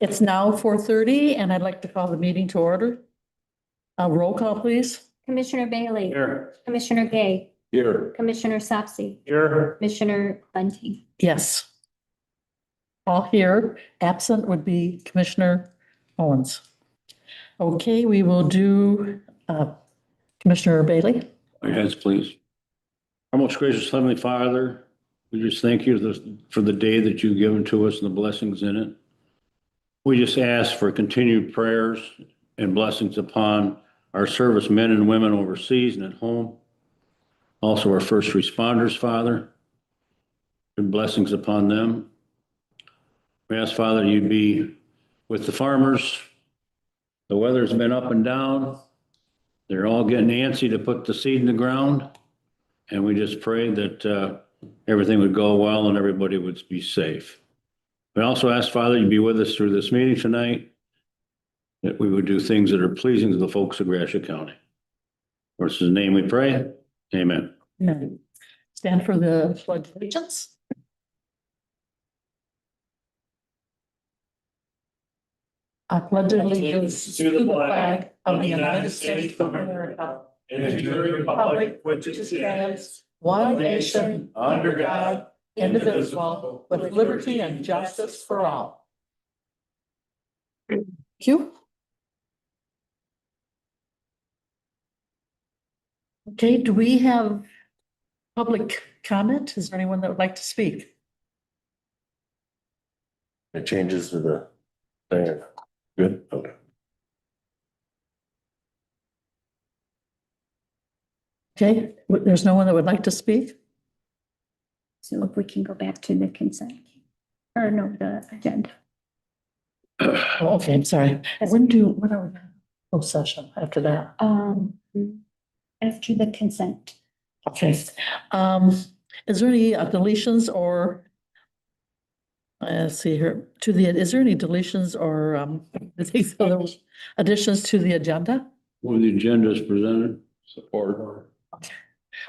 It's now 4:30 and I'd like to call the meeting to order. Roll call, please. Commissioner Bailey. Here. Commissioner Gay. Here. Commissioner Sapsy. Here. Commissioner Bunting. Yes. All here. Absent would be Commissioner Owens. Okay, we will do Commissioner Bailey. Yes, please. Our most gracious Heavenly Father, we just thank you for the day that you've given to us and the blessings in it. We just ask for continued prayers and blessings upon our servicemen and women overseas and at home. Also our first responders, Father, and blessings upon them. We ask, Father, you'd be with the farmers. The weather's been up and down. They're all getting antsy to put the seed in the ground. And we just pray that everything would go well and everybody would be safe. We also ask, Father, you be with us through this meeting tonight, that we would do things that are pleasing to the folks of Gratiot County. In his name we pray. Amen. Amen. Stand for the pledge of allegiance. I pledge allegiance to the flag of the United States of America and to the republic which stands one nation under God, indivisible, with liberty and justice for all. Thank you. Okay, do we have public comment? Is there anyone that would like to speak? It changes to the thing. Good, okay. Okay, there's no one that would like to speak? So if we can go back to the consent, or no, the agenda. Oh, okay, I'm sorry. When are we, closed session after that? After the consent. Okay, is there any deletions or? Let's see here, is there any deletions or additions to the agenda? Well, the agenda is presented. Support.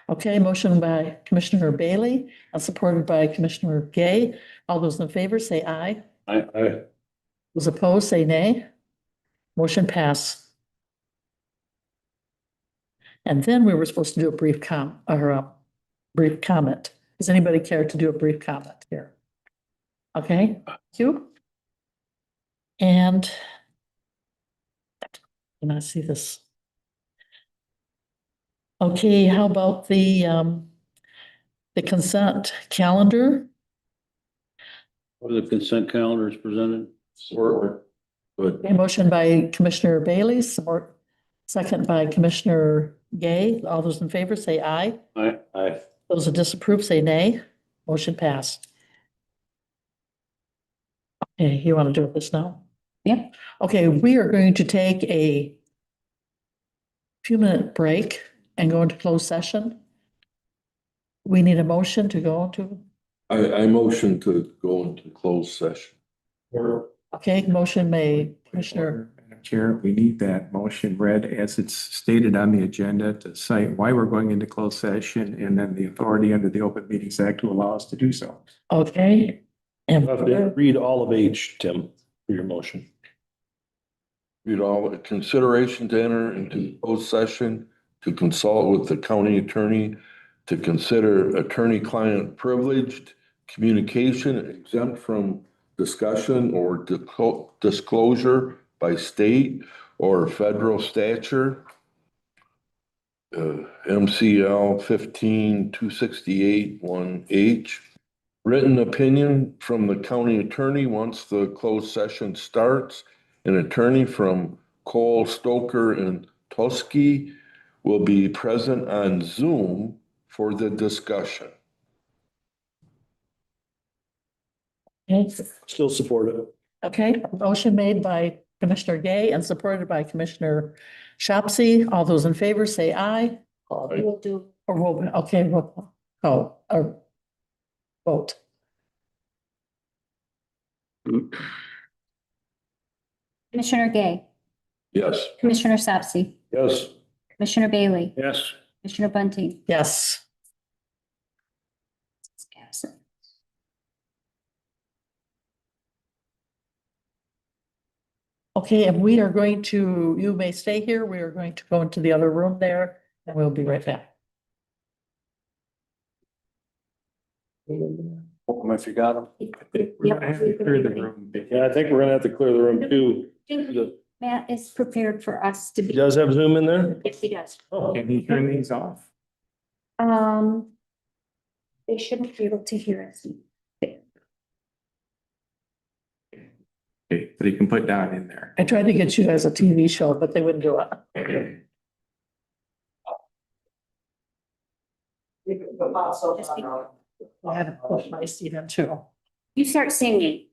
Okay, motion by Commissioner Bailey and supported by Commissioner Gay. All those in favor say aye. Aye. Those opposed say nay. Motion pass. And then we were supposed to do a brief comment. Does anybody care to do a brief comment here? Okay, thank you. And can I see this? Okay, how about the consent calendar? Or the consent calendar is presented. Support. Good. A motion by Commissioner Bailey, support, second by Commissioner Gay. All those in favor say aye. Aye. Those that disapprove say nay. Motion passed. Okay, you want to do this now? Yep. Okay, we are going to take a few-minute break and go into closed session. We need a motion to go into. I motion to go into closed session. Okay, motion made, Commissioner. Madam Chair, we need that motion read as it's stated on the agenda to cite why we're going into closed session and then the authority under the Open Meetings Act to allow us to do so. Okay. And Read all of H, Tim, for your motion. Read all, consideration to enter into closed session to consult with the county attorney to consider attorney-client privileged communication exempt from discussion or disclosure by state or federal statute. MCL 15-268-1H. Written opinion from the county attorney once the closed session starts. An attorney from Cole, Stoker, and Toski will be present on Zoom for the discussion. okay, Still support it. okay, motion made by Commissioner Gay and supported by Commissioner Shopsy. All those in favor say aye. We will do. Or vote, okay, roll call, or vote. Commissioner Gay. Yes. Commissioner Sapsy. Yes. Commissioner Bailey. Yes. Commissioner Bunting. Yes. Okay, and we are going to, you may stay here. We are going to go into the other room there and we'll be right back. If you got them. We're gonna have to clear the room. Yeah, I think we're gonna have to clear the room too. Matt is prepared for us to He be. does have Zoom in there? Yes, he does. Can you turn these off? They shouldn't be able to hear us. Okay, but you can put Don in there. I tried to get you as a TV show, but they wouldn't do it. I had to put my seat in too. You start singing.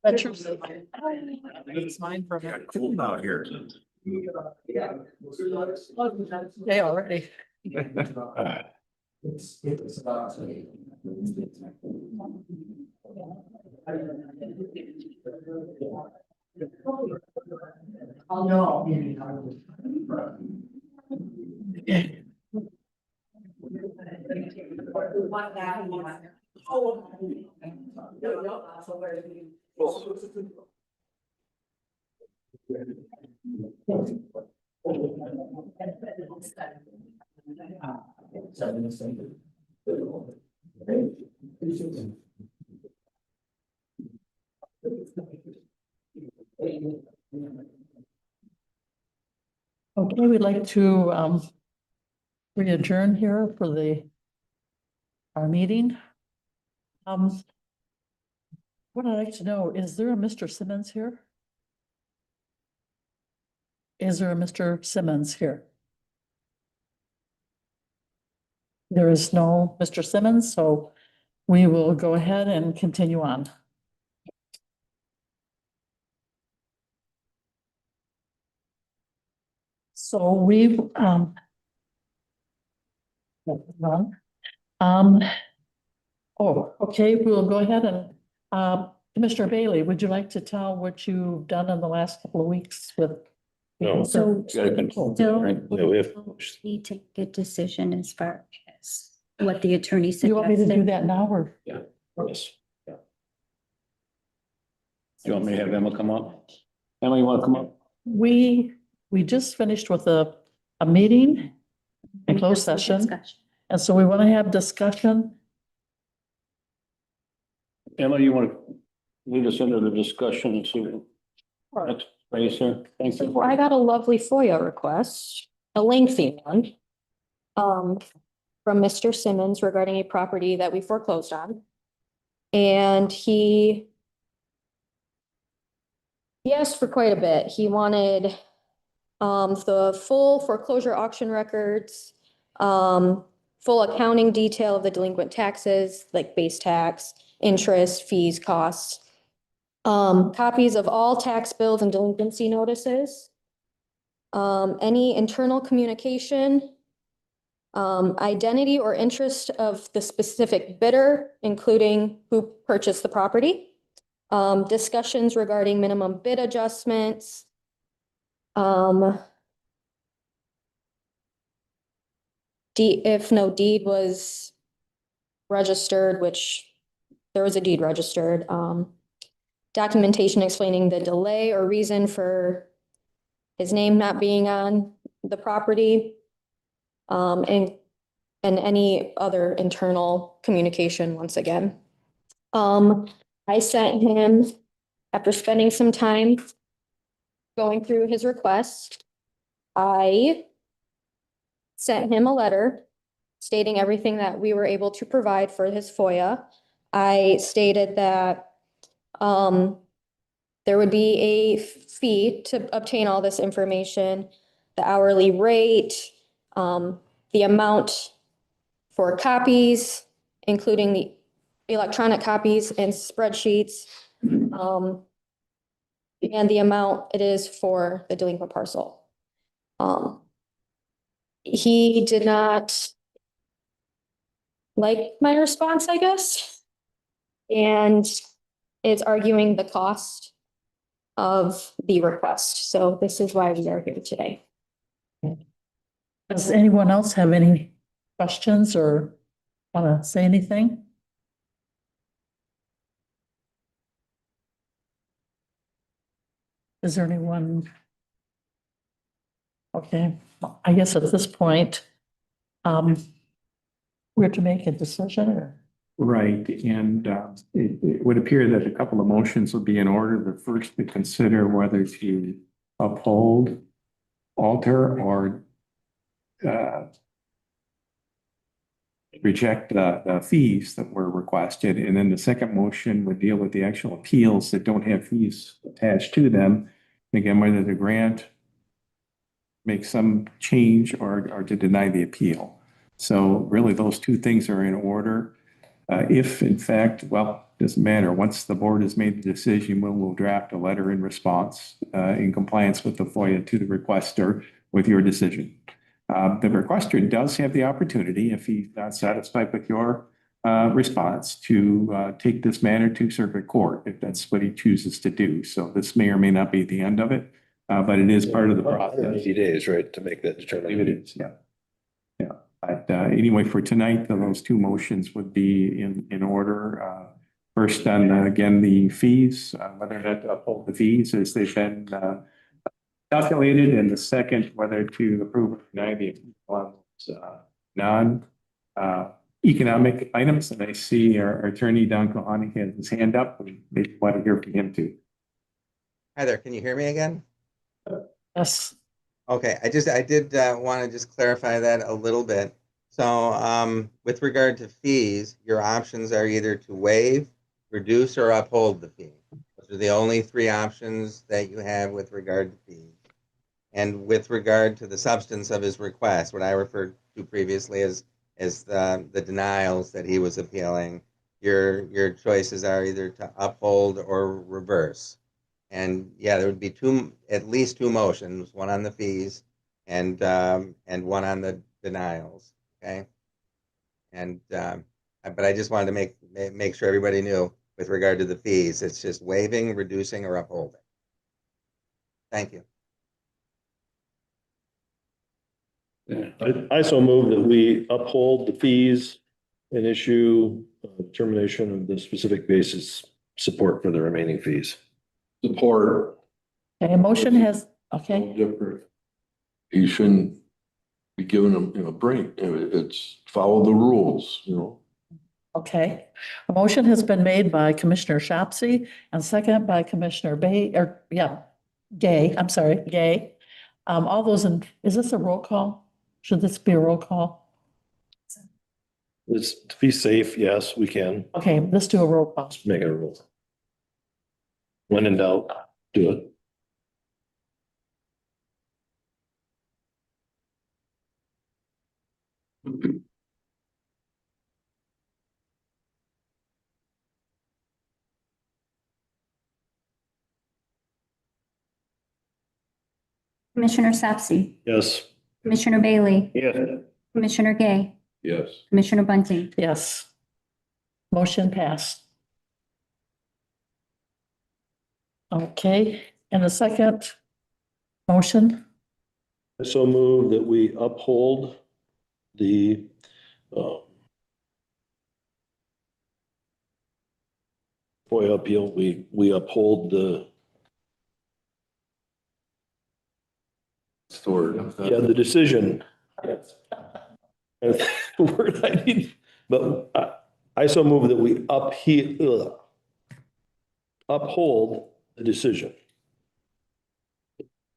That's yours. It's mine for. Got cold out here. They already. Oh, no. Okay, we'd like to re-adjourn here for our meeting. What I'd like to know, is there a Mr. Simmons here? Is there a Mr. Simmons here? There is no Mr. Simmons, so we will go ahead and continue on. So we've, run. Oh, okay, we'll go ahead and, Commissioner Bailey, would you like to tell what you've done in the last couple of weeks with? No. So Gotta control, still right? Yeah, we have. need to get a decision as far as what the attorney Do you want me to do suggested. that now or? Yes. Yeah. Do you want me to have Emma come up? Emma, you want to come up? We just finished with a meeting, a closed session, Discussion. and so we want to have discussion. Emma, you want to lead us into the discussion and see what next phase here? Thank you. Well, I got a lovely FOIA request, a lengthy one. From Mr. Simmons regarding a property that we foreclosed on. And he asked for quite a bit. He wanted the full foreclosure auction records, full accounting detail of the delinquent taxes, like base tax, interest, fees, costs. Copies of all tax bills and delinquency notices. Any internal communication. Identity or interest of the specific bidder, including who purchased the property. Discussions regarding minimum bid adjustments. If no deed was registered, which there was a deed registered, documentation explaining the delay or reason for his name not being on the property. And any other internal communication once again. I sent him, after spending some time going through his request, I sent him a letter stating everything that we were able to provide for his FOIA. I stated that there would be a fee to obtain all this information, the hourly rate, the amount for copies, including the electronic copies and spreadsheets, and the amount it is for the delinquent parcel. He did not like my response, I guess, and is arguing the cost of the request. So this is why we are here today. Does anyone else have any questions or want to say anything? Is there anyone? Okay, I guess at this point, we're to make a decision or? Right, and it would appear that a couple of motions will be in order. The first to consider whether to uphold, alter, or reject the fees that were requested. And then the second motion would deal with the actual appeals that don't have fees attached to them. Again, whether the grant make some change or to deny the appeal. So really those two things are in order. If in fact, well, doesn't matter. Once the board has made the decision, we'll draft a letter in response in compliance with the FOIA to the requester with your decision. The requester does have the opportunity, if he's not satisfied with your response, to take this matter to circuit court if that's what he chooses to do. So this may or may not be the end of it, but it is part of the process. 80 days, right, to make that I believe determination. it is, yeah. Yeah, but anyway, for tonight, those two motions would be in order. First on, again, the fees, whether or not to uphold the fees as they've been calculated, and the second, whether to approve or deny the non economic items. And I see our attorney, Don Kohani, has his hand up, and maybe want to hear from him too. Hi there, can you hear me again? Yes. Okay, I did want to just clarify that a little bit. So with regard to fees, your options are either to waive, reduce, or uphold the fee. Those are the only three options that you have with regard to fees. And with regard to the substance of his request, what I referred to previously as the denials that he was appealing, your choices are either to uphold or reverse. And yeah, there would be at least two motions, one on the fees and one on the denials. Okay. And but I just wanted to make sure everybody knew with regard to the fees, it's just waiving, reducing, or upholding. Thank you. I so move that we uphold the fees and issue a determination of the specific basis support for the remaining fees. Support. Okay, a motion has, okay, No different. You shouldn't be giving them, a break. It's follow the rules, okay. A motion has been made by Commissioner Shopsy and second by Commissioner Gay, I'm sorry, Gay. All those is this a roll call? Should this be a roll call? Let's be safe. Yes, we can Okay, let's do a roll call. make it a rule. When in doubt, do it. Commissioner Sapsy, Yes. Commissioner Bailey, Yes. Commissioner Gay, Yes. Commissioner Bunting. Yes. Motion passed. Okay, and the second motion, I so move that we uphold the FOIA appeal. We uphold the the decision. The word I need, but I so move that we uphold the decision.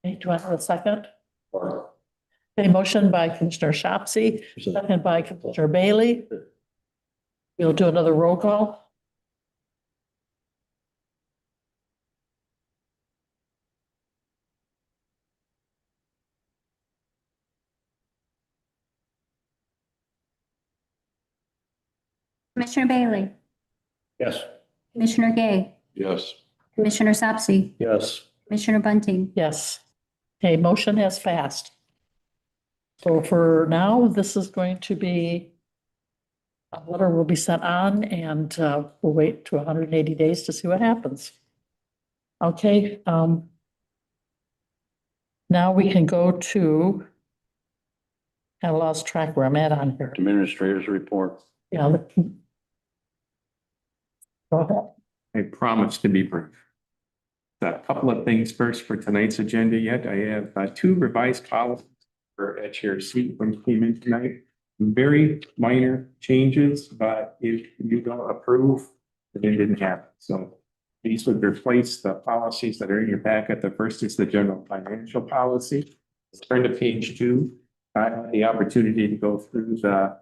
okay, do I have a second? Okay, motion by Commissioner Shopsy, second by Commissioner Bailey. We'll do another roll call. Commissioner Bailey, Yes. Commissioner Gay, Yes. Commissioner Sapsy, Yes. Commissioner Bunting. Yes. Okay, motion has passed. So for now, this is going to be, a letter will be sent on and we'll wait to 180 days to see what happens. Okay, now we can go to, I lost track where I'm at on here. Administrator's report. Yeah. Go ahead. I promise to be brief. A couple of things first for tonight's agenda yet. I have two revised policies for at your seat when you came in tonight. Very minor changes, but if you don't approve, then it didn't happen. So these would replace the policies that are in your packet. The first is the general financial policy. Let's turn to page 2. I had the opportunity to go through the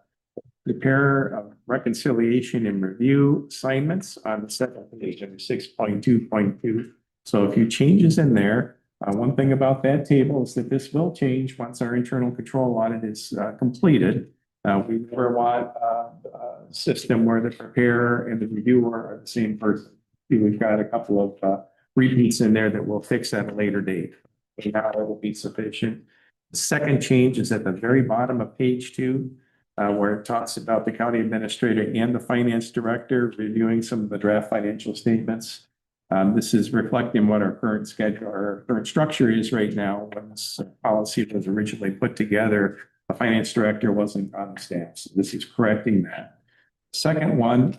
prepare reconciliation and review assignments on the second page under 6.2.2. So a few changes in there. One thing about that table is that this will change once our internal control audit is completed. We never want system where the preparer and the reviewer are the same person. We've got a couple of repeats in there that we'll fix at a later date. But now it will be sufficient. The second change is at the very bottom of page 2, where it talks about the county administrator and the finance director reviewing some of the draft financial statements. This is reflecting what our current schedule, our current structure is right now. When this policy was originally put together, the finance director wasn't on the staff. So this is correcting that. Second one,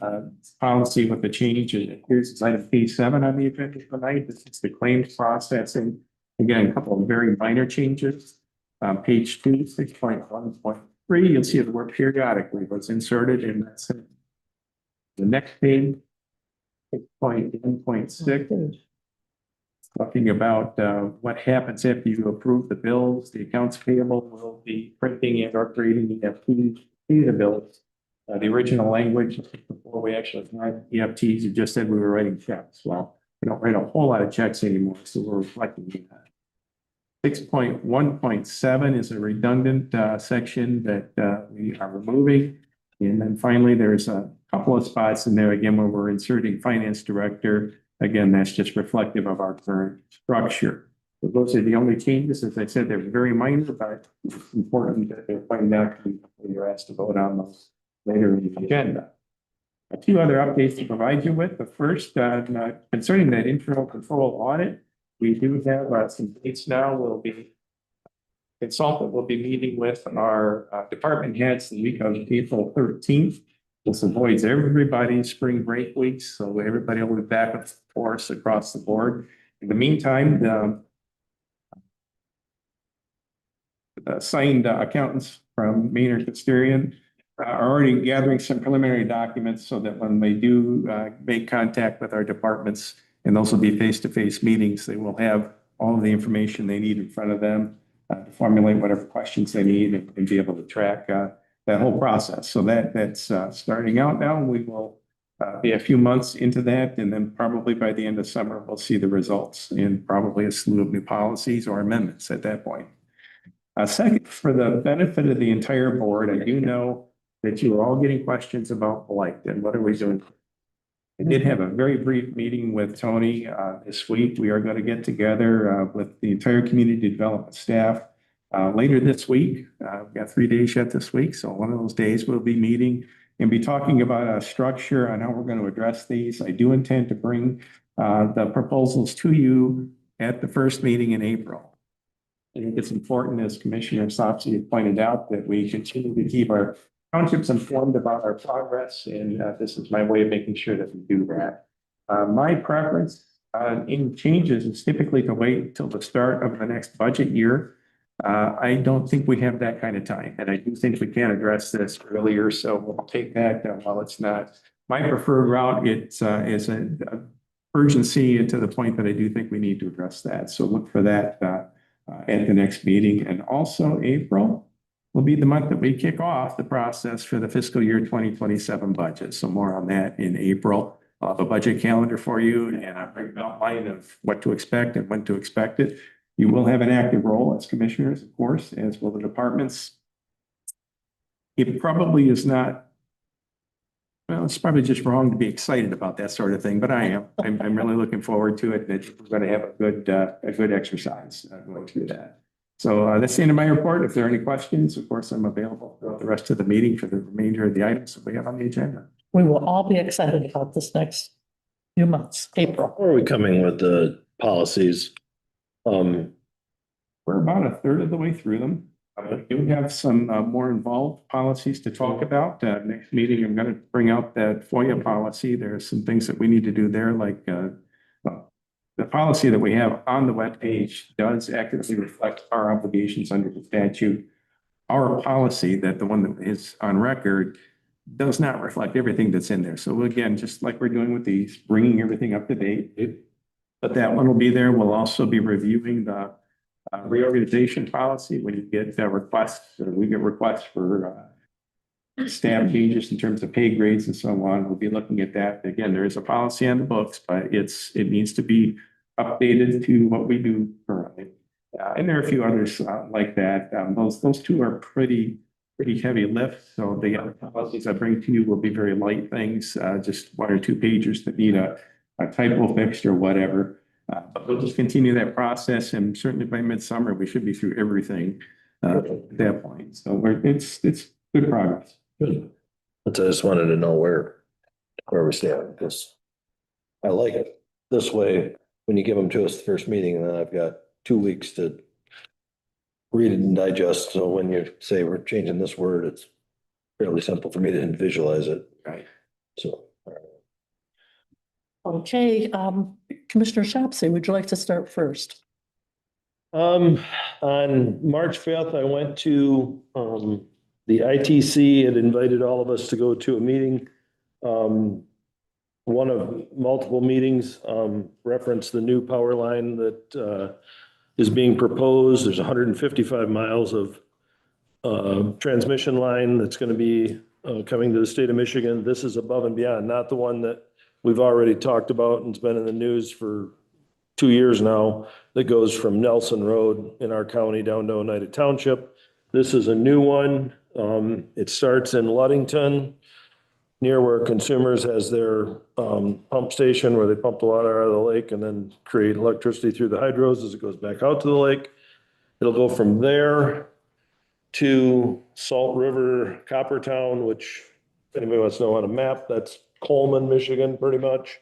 policy with the change, here's item P7 on the agenda tonight. This is the claims processing. Again, a couple of very minor changes. Page 2, 6.1.3, you'll see the word periodically was inserted in that sentence. The next page, 6.1.6, talking about what happens after you approve the bills. The accounts payable will be printing and or creating EFTs, pay the bills. The original language before we actually had EFTs, it just said we were writing checks. Well, we don't write a whole lot of checks anymore, so we're reflecting that. 6.1.7 is a redundant section that we are removing. And then finally, there's a couple of spots in there again where we're inserting finance director. Again, that's just reflective of our current structure. So those are the only changes. As I said, they're very minor, but it's important that they're pointed out when you're asked to vote on those later in the agenda. A few other updates to provide you with. The first, concerning that internal control audit, we do have some dates now. Consultant will be meeting with our department heads the week of April 13th. This avoids everybody's spring break weeks, so everybody will be back with force across the board. In the meantime, the assigned accountants from Maynard Custodian are already gathering some preliminary documents so that when they do make contact with our departments, and those will be face-to-face meetings, they will have all of the information they need in front of them to formulate whatever questions they need and be able to track that whole process. So that's starting out now. We will be a few months into that, and then probably by the end of summer, we'll see the results and probably a slew of new policies or amendments at that point. Second, for the benefit of the entire board, I do know that you are all getting questions about blight and what are we doing. I did have a very brief meeting with Tony this week. We are going to get together with the entire community development staff later this week. We've got 3 days yet this week. So one of those days we'll be meeting and be talking about a structure on how we're going to address these. I do intend to bring the proposals to you at the first meeting in April. I think it's important, as Commissioner Sopsey pointed out, that we continue to keep our townships informed about our progress, and this is my way of making sure that we do that. My preference in changes is typically to wait till the start of the next budget year. I don't think we have that kind of time, and I do think we can address this earlier, so we'll take that while it's not my preferred route. It's is an urgency to the point that I do think we need to address that. So look for that at the next meeting. And also April will be the month that we kick off the process for the fiscal year 2027 budget. So more on that in April. I'll have a budget calendar for you and an outline of what to expect and when to expect it. You will have an active role as commissioners, of course, as will the departments. It probably is not, well, it's probably just wrong to be excited about that sort of thing, but I am. I'm really looking forward to it. And we're going to have a good exercise going through that. So that's the end of my report. If there are any questions, of course, I'm available throughout the rest of the meeting for the remainder of the items that we have on the agenda. We will all be excited about this next few months, April. Where are we coming with the policies? We're about a third of the way through them. We do have some more involved policies to talk about. Next meeting, I'm going to bring out that FOIA policy. There are some things that we need to do there, like the policy that we have on the webpage does accurately reflect our obligations under the statute. Our policy, that the one that is on record, does not reflect everything that's in there. So again, just like we're doing with these, bringing everything up to date. But that one will be there. We'll also be reviewing the reorganization policy when you get requests, or we get requests for staff changes in terms of pay grades and so on. We'll be looking at that. Again, there is a policy on the books, but it needs to be updated to what we do currently. And there are a few others like that. Those two are pretty pretty heavy lift, so the policies I bring to you will be very light things, just 1 or 2 pages that need a typo fixed or whatever. But we'll just continue that process, and certainly by midsummer, we should be through everything at that point. So it's good progress. Good. But I just wanted to know where we stand, because I like it this way, when you give them to us the first meeting, and then I've got 2 weeks to read it and digest. So when you say we're changing this word, it's fairly simple for me to visualize it. Right. So. Okay, Commissioner Shopsy, would you like to start first? On March 5th, I went to, the ITC had invited all of us to go to a meeting. One of multiple meetings, referenced the new power line that, is being proposed. There's 155 miles of, transmission line that's going to be, coming to the state of Michigan. This is above and beyond, not the one that we've already talked about and it's been in the news for 2 years now, that goes from Nelson Road in our county down to Oneida Township. This is a new one. It starts in Ludington, near where Consumers has their pump station where they pump the water out of the lake and then create electricity through the hydros as it goes back out to the lake. It'll go from there to Salt River, Coppertown, which if anybody wants to know on a map, that's Coleman, Michigan, pretty much.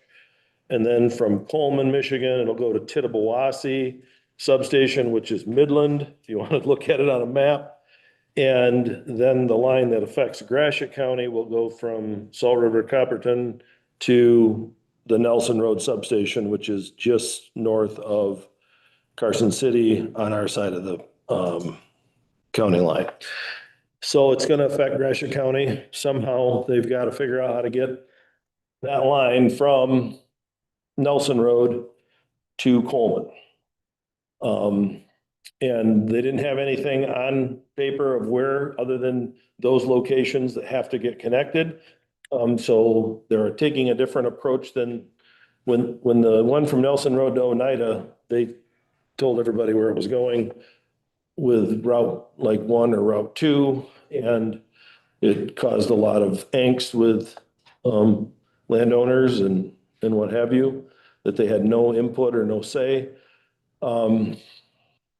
And then from Coleman, Michigan, it'll go to Tittabawassee substation, which is Midland, if you want to look at it on a map. And then the line that affects Gratiot County will go from Salt River, Copperton to the Nelson Road substation, which is just north of Carson City on our side of the county line. So it's going to affect Gratiot County. Somehow they've got to figure out how to get that line from Nelson Road to Coleman. And they didn't have anything on paper of where, other than those locations that have to get connected. So they're taking a different approach than when the one from Nelson Road to Oneida, they told everybody where it was going with Route like 1 or Route 2. And it caused a lot of angst with landowners and what have you, that they had no input or no say.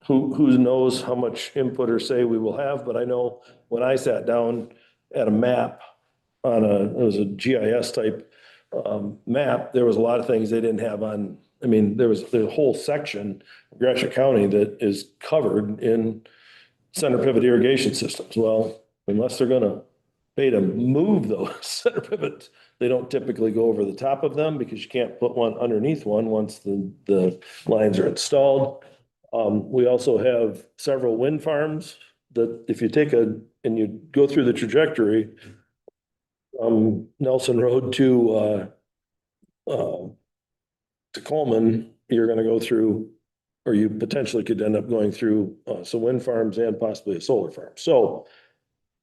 Who knows how much input or say we will have, but I know when I sat down at a map it was a GIS type map, there was a lot of things they didn't have on. I mean, there's a whole section of Gratiot County that is covered in center pivot irrigation systems. Well, unless they're gonna pay to move those center pivots, they don't typically go over the top of them because you can't put one underneath one once the lines are installed. We also have several wind farms that if you take and you go through the trajectory, Nelson Road to Coleman, you're going to go through, or you potentially could end up going through some wind farms and possibly a solar farm. So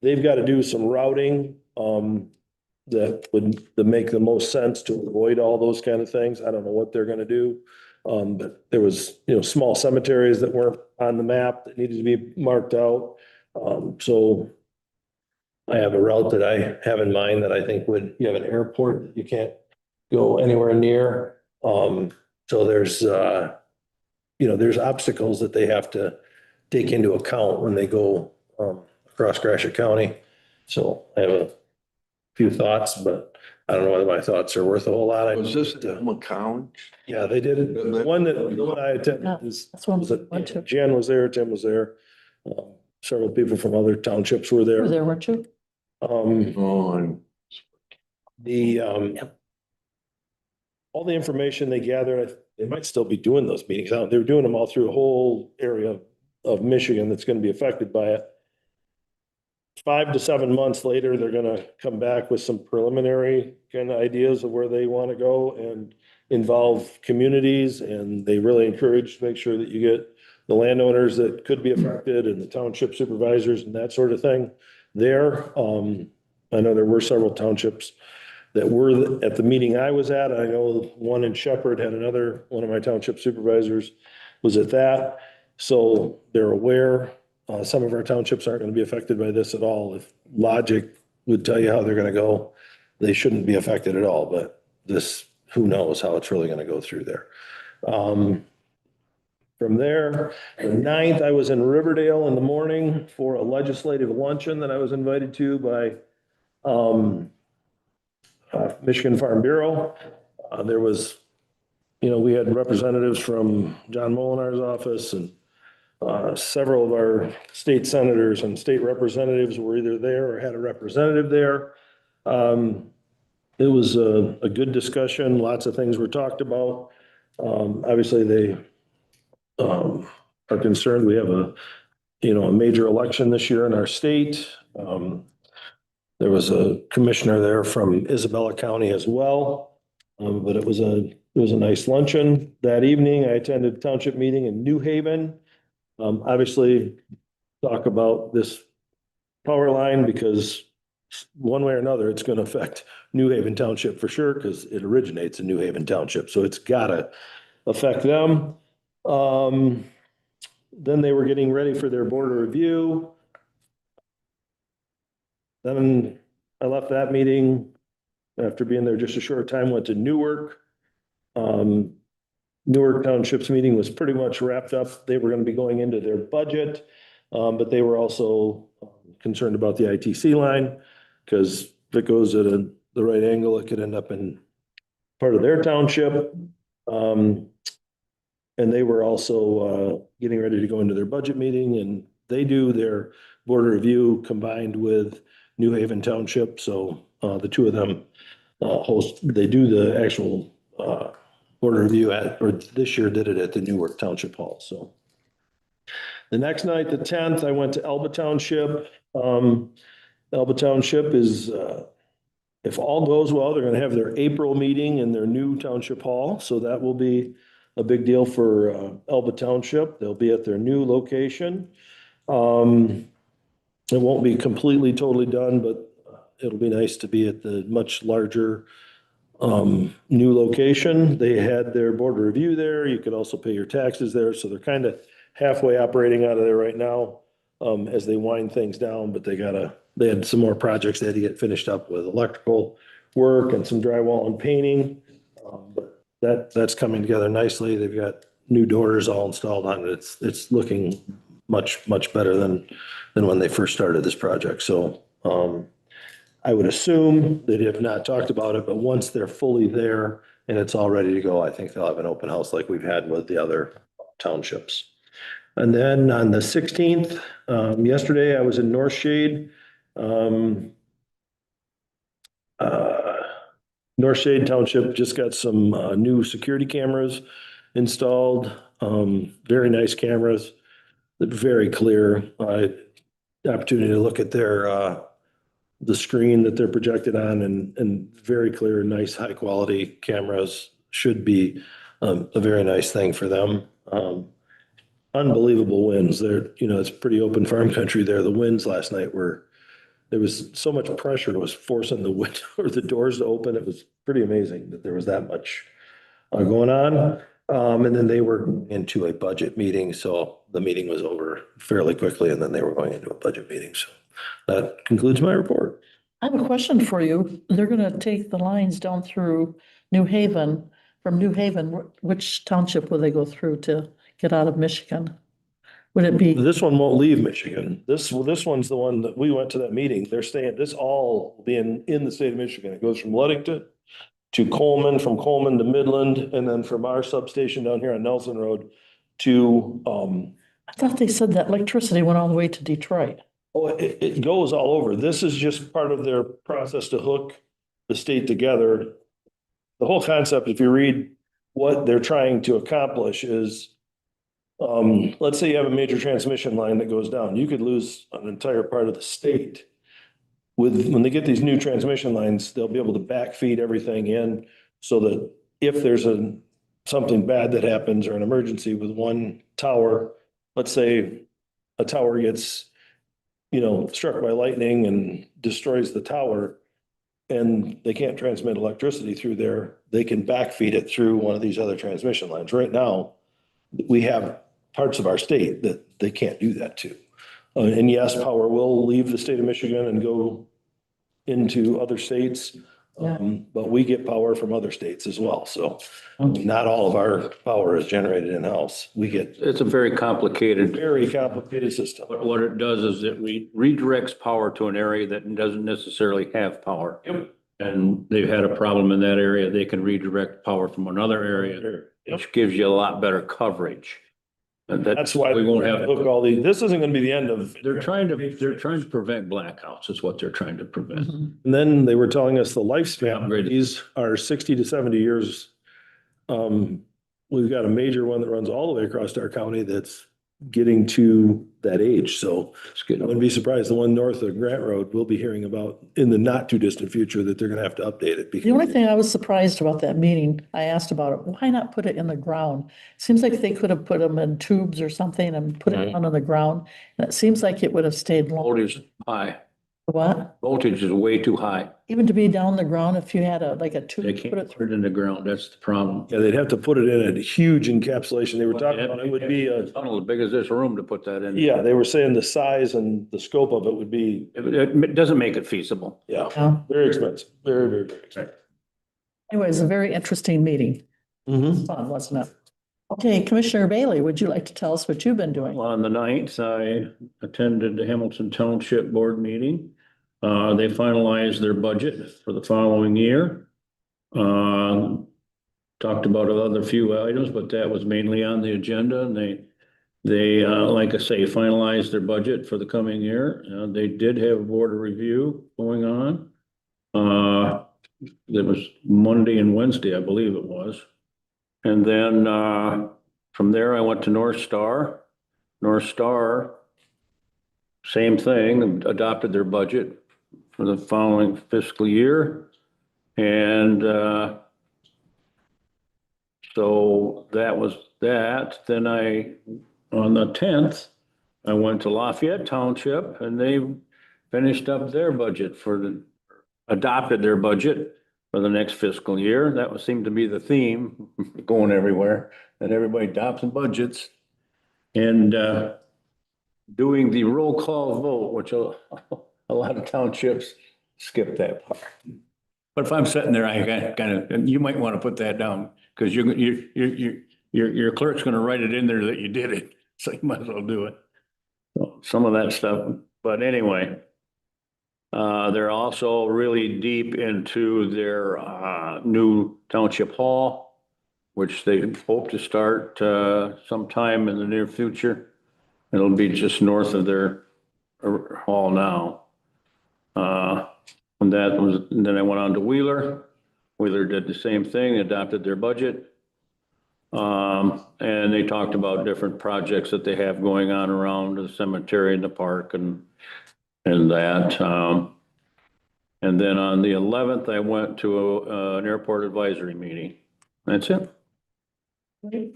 they've got to do some routing that make the most sense to avoid all those kind of things. I don't know what they're going to do. But there was, small cemeteries that weren't on the map that needed to be marked out. So I have a route that I have in mind that I think you have an airport that you can't go anywhere near. So there's, there's obstacles that they have to take into account when they go across Gratiot County. So I have a few thoughts, but I don't know whether my thoughts are worth a whole lot. Was this McCown? Yeah, they did it. The one I attended is, That's one was we it, went to. Jan was there, Tim was there. Several people from other townships were You were there. there, weren't you? Oh, All the information they gathered, they might still be doing those meetings. They were doing them all through a whole area of Michigan that's going to be affected by it. 5 to 7 months later, they're going to come back with some preliminary kind of ideas of where they want to go and involve communities. And they really encourage to make sure that you get the landowners that could be affected and the township supervisors and that sort of thing there. I know there were several townships that were at the meeting I was at. I know one in Shepherd had one of my township supervisors was at that. So they're aware. some of our townships aren't going to be affected by this at all. If logic would tell you how they're going to go, they shouldn't be affected at all, but this, who knows how it's really going to go through there. From there, the 9th, I was in Riverdale in the morning for a legislative luncheon that I was invited to by Michigan Farm Bureau. There was, we had representatives from John Molinar's office, and several of our state senators and state representatives were either there or had a representative there. It was a good discussion. Lots of things were talked about. Obviously, they are concerned. We have a major election this year in our state. There was a commissioner there from Isabella County as well. But it was a nice luncheon. That evening, I attended a township meeting in New Haven. Obviously, talk about this power line because one way or another, it's going to affect New Haven Township for sure, because it originates in New Haven Township. So it's got to affect them. Then they were getting ready for their border review. Then I left that meeting after being there just a short time, went to Newark. Newark Township's meeting was pretty much wrapped up. They were going to be going into their budget, but they were also concerned about the ITC line, because if it goes at the right angle, it could end up in part of their township. And they were also getting ready to go into their budget meeting, and they do their border review combined with New Haven Township. So the two of them they do the actual border review or this year did it at the Newark Township Hall. So the next night, the 10th, I went to Elba Township. Elba Township is, if all goes well, they're going to have their April meeting in their new township hall. So that will be a big deal for Elba Township. They'll be at their new location. It won't be completely totally done, but it'll be nice to be at the much larger new location. They had their border review there. You could also pay your taxes there. So they're kind of halfway operating out of there right now as they wind things down, but they had some more projects they had to get finished up with electrical work and some drywall and painting. But that's coming together nicely. They've got new doors all installed on it. It's looking much better than when they first started this project. So I would assume they have not talked about it, but once they're fully there and it's all ready to go, I think they'll have an open house like we've had with the other townships. And then on the 16th, yesterday, I was in North Shade. North Shade Township just got some new security cameras installed. Very nice cameras, very clear. Opportunity to look at the screen that they're projected on, and very clear, nice, high quality cameras. Should be a very nice thing for them. Unbelievable winds there. It's pretty open farm country there. The winds last night there was so much pressure. It was forcing the window or the doors to open. It was pretty amazing that there was that much going on. And then they were into a budget meeting. So the meeting was over fairly quickly, and then they were going into a budget meeting. So that concludes my report. I have a question for you. They're gonna take the lines down through New Haven. From New Haven, which township will they go through to get out of Michigan? Would it be, This one won't leave Michigan. This one's the one that we went to that meeting. They're staying, this all will be in the state of Michigan. It goes from Ludington to Coleman, from Coleman to Midland, and then from our substation down here on Nelson Road to, I thought they said that electricity went all the way to Detroit. it goes all over. This is just part of their process to hook the state together. The whole concept, if you read what they're trying to accomplish, is let's say you have a major transmission line that goes down. You could lose an entire part of the state. When they get these new transmission lines, they'll be able to backfeed everything in so that if there's something bad that happens or an emergency with one tower, let's say a tower gets, struck by lightning and destroys the tower, and they can't transmit electricity through there, they can backfeed it through one of these other transmission lines. Right now, we have parts of our state that they can't do that to. And yes, power will leave the state of Michigan and go into other states. But we get power from other states as well. So not all of our power is generated in-house. We get It's a very a complicated, very complicated system. what it does is it redirects power to an area that doesn't necessarily have power. And they've had a problem in that area. They can redirect power from another area, which gives you a lot better coverage. And That's why we won't have. hook all these, this isn't gonna be the end of. They're trying to prevent blackouts is what they're trying to prevent. And then they were telling us the lifespan, Upgraded. these are 60 to 70 years. We've got a major one that runs all the way across our county that's getting to that age. So It's I good. wouldn't be surprised, the one north of Grant Road, we'll be hearing about in the not too distant future that they're gonna have to update it. The only thing I was surprised about that meeting, I asked about it, why not put it in the ground? Seems like they could have put them in tubes or something and put it on the ground. And it seems like it would have stayed long. Voltage is high. What? Voltage is way too high. Even to be down the ground, if you had like a They tube, put can't it put it in the ground. That's the problem. Yeah, they'd have to put it in a huge encapsulation. They were talking about it would be a, Tunnel as big as this room to put that in. yeah, they were saying the size and the scope of it would be, It doesn't make it feasible. yeah, Yeah. very expensive, very, very, very expensive. Anyways, a very interesting meeting. Fun, wasn't it? Okay, Commissioner Bailey, would you like to tell us what you've been doing? On the 9th, I attended the Hamilton Township Board meeting. They finalized their budget for the following year. Talked about other few items, but that was mainly on the agenda, and they, like I say, finalized their budget for the coming year. They did have a board of review going on. It was Monday and Wednesday, I believe it was. And then, from there, I went to North Star. North Star, same thing, adopted their budget for the following fiscal year. And, so that was that. Then on the 10th, I went to Lafayette Township and they finished up their budget adopted their budget for the next fiscal year. That seemed to be the theme going everywhere, that everybody adopts budgets. And, doing the roll call vote, which a lot of townships skip that part. But if I'm sitting there, I kind of, and you might want to put that down, because your clerk's gonna write it in there that you did it, so you might as well do it. So some of that stuff, but anyway. They're also really deep into their new township hall, which they hope to start sometime in the near future. It'll be just north of their hall now. And then I went on to Wheeler. Wheeler did the same thing, adopted their budget. And they talked about different projects that they have going on around the cemetery and the park and that. And then on the 11th, I went to an airport advisory meeting. That's it. Okay.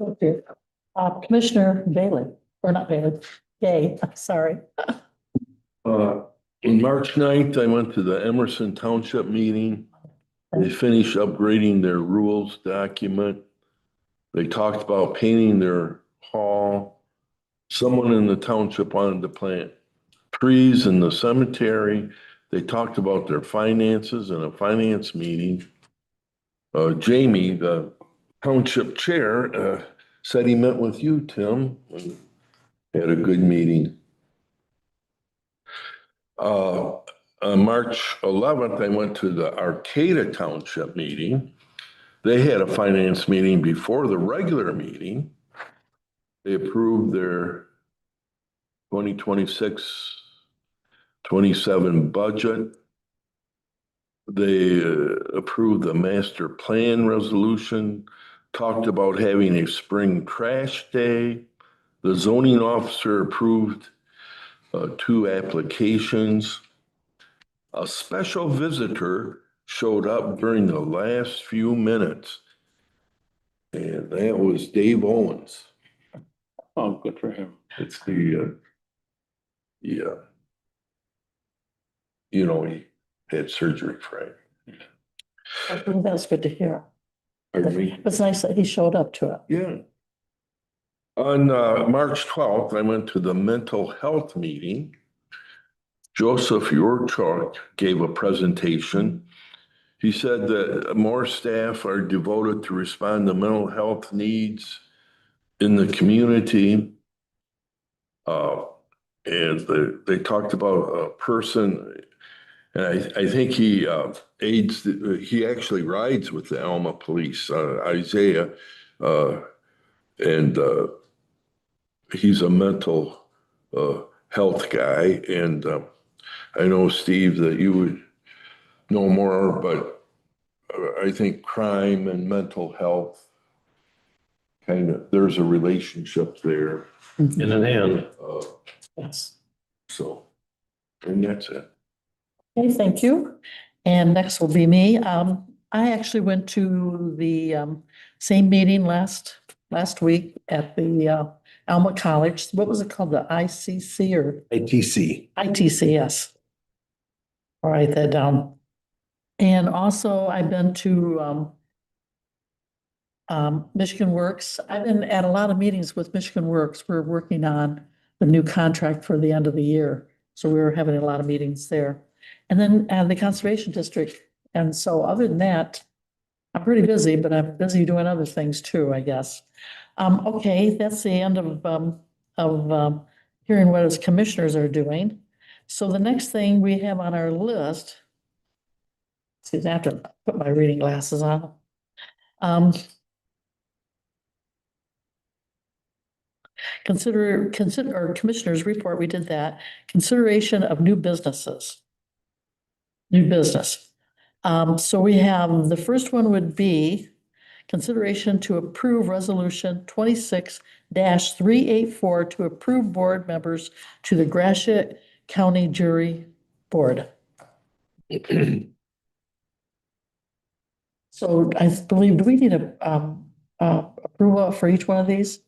Commissioner Bailey, or not Bailey, Gay, sorry. On March 9th, I went to the Emerson Township meeting. They finished upgrading their rules document. They talked about painting their hall. Someone in the township wanted to plant trees in the cemetery. They talked about their finances in a finance meeting. Jamie, the township chair, said he met with you, Tim, and had a good meeting. On March 11th, I went to the Arcata Township meeting. They had a finance meeting before the regular meeting. They approved their 2026-27 budget. They approved the master plan resolution, talked about having a spring trash day. The zoning officer approved 2 applications. A special visitor showed up during the last few minutes, and that was Dave Owens. Oh, good for him. It's the, yeah. You know, he had surgery, Frank. That's good to hear. Pardon me? It's nice that he showed up to it. Yeah. On March 12th, I went to the mental health meeting. Joseph Yurchuk gave a presentation. He said that more staff are devoted to respond to mental health needs in the community. And they talked about a person, and I think he he actually rides with the Alma Police, Isaiah, and he's a mental health guy. And I know, Steve, that you would know more, but I think crime and mental health there's a relationship there. In an hand. Yes. So, and that's it. Okay, thank you. And next will be me. I actually went to the same meeting last week at the Alma College. What was it called? The ICC or ITC. ITC? Yes. I'll write that down. And also I've been to Michigan Works. I've been at a lot of meetings with Michigan Works. We're working on the new contract for the end of the year. So we were having a lot of meetings there. And then the Conservation District. And so other than that, I'm pretty busy, but I'm busy doing other things too, I guess. Okay, that's the end of hearing what us commissioners are doing. So the next thing we have on our list, excuse me, I have to put my reading glasses on. Consider our commissioners report, we did that. Consideration of new businesses. New business. So we have, the first one would be consideration to approve resolution 26-384 to approve board members to the Gratiot County Jury Board. So I believe, do we need a approval for each one of these?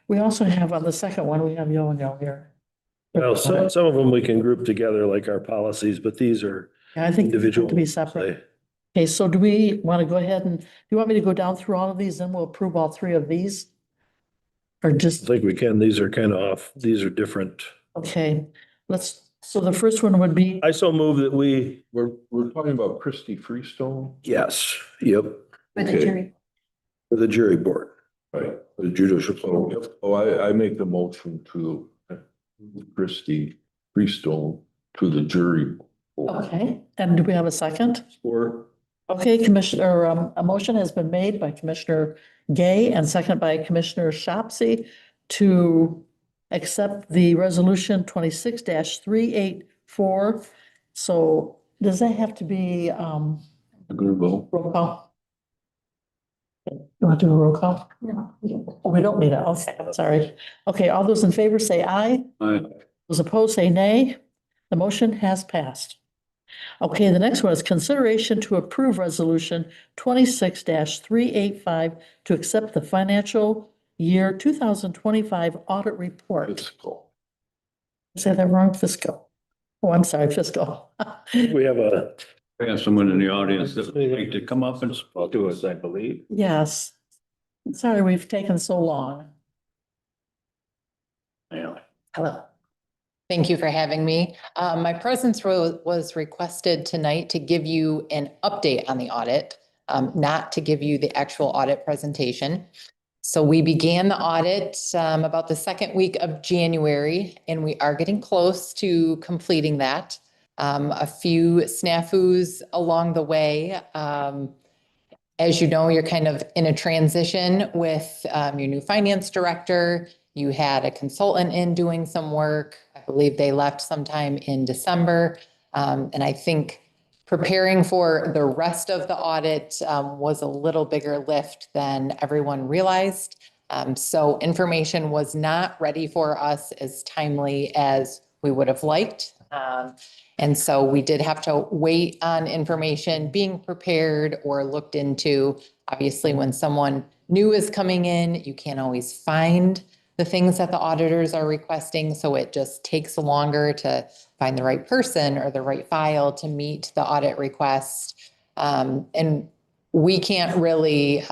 We also have on the second one, we have Yo-Yo here. Well, some of them we can group together like our policies, but these are Yeah, I think these have individual. to be separate. Okay, so do we want to go ahead and, do you want me to go down through all of these, then we'll approve all three of these? Or I just, think we can. These are kind of off. These are different. okay, so the first one would be, I so move that we, We're talking about Christy Freestone, yes, yep, For the Okay. jury. for the jury board. right? The judicial. Oh, I make the motion to Christy Freestone to the jury board. okay, and do we have a second? Or Okay, Commissioner, a motion has been made by Commissioner Gay and seconded by Commissioner Shopsy to accept the resolution 26-384. So does that have to be, agreeable. roll call? You want to do a roll call? No. Oh, we don't need it. Okay, I'm sorry. Okay, all those in favor say aye. Aye. Those opposed say nay. The motion has passed. Okay, the next one is consideration to approve resolution 26-385 to accept the financial year 2025 audit report. Fiscal. Say that wrong, fiscal. Oh, I'm sorry, fiscal. We have a, We have someone in the audience that would like to come up and speak to us, I believe. Yes. Sorry, we've taken so long. Anyway. Hello. Thank you for having me. My presence was requested tonight to give you an update on the audit, not to give you the actual audit presentation. So we began the audit about the second week of January, and we are getting close to completing that. A few snafus along the way. As you know, you're kind of in a transition with your new finance director. You had a consultant in doing some work. I believe they left sometime in December. And I think preparing for the rest of the audit was a little bigger lift than everyone realized. So information was not ready for us as timely as we would have liked. And so we did have to wait on information being prepared or looked into. Obviously, when someone new is coming in, you can't always find the things that the auditors are requesting. So it just takes longer to find the right person or the right file to meet the audit request. And we can't really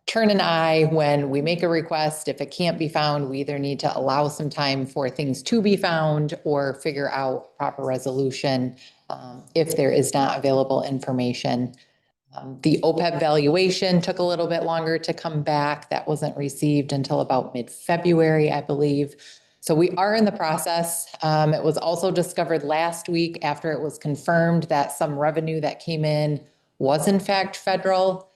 turn an eye when we make a request. If it can't be found, we either need to allow some time for things to be found or figure out proper resolution if there is not available information. The OPEB valuation took a little bit longer to come back. That wasn't received until about mid-February, I believe. So we are in the process. It was also discovered last week after it was confirmed that some revenue that came in was in fact federal,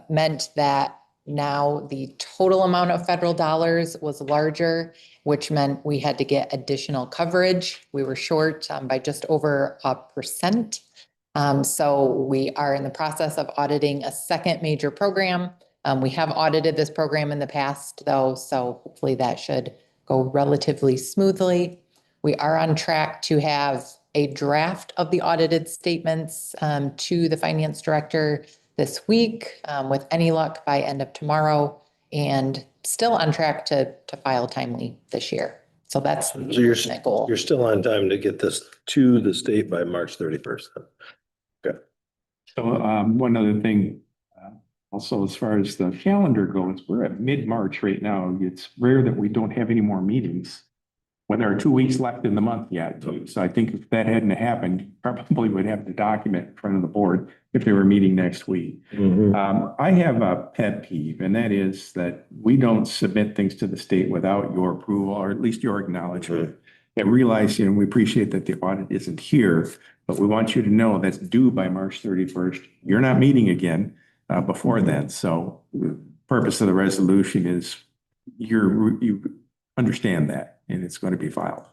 meant that now the total amount of federal dollars was larger, which meant we had to get additional coverage. We were short by just over 1%. So we are in the process of auditing a second major program. We have audited this program in the past though, so hopefully that should go relatively smoothly. We are on track to have a draft of the audited statements to the finance director this week, with any luck by end of tomorrow, and still on track to file timely this year. So that's So the ultimate goal. you're still on time to get this to the state by March 31st. So one other thing, also as far as the calendar goes, we're at mid-March right now. It's rare that we don't have any more meetings. When there are 2 weeks left in the month yet. So I think if that hadn't happened, probably would have the document in front of the board if they were meeting next week. I have a pet peeve, and that is that we don't submit things to the state without your approval, or at least your acknowledgement. And realize, we appreciate that the audit isn't here, but we want you to know that's due by March 31st. You're not meeting again before then. So the purpose of the resolution is you understand that, and it's going to be filed.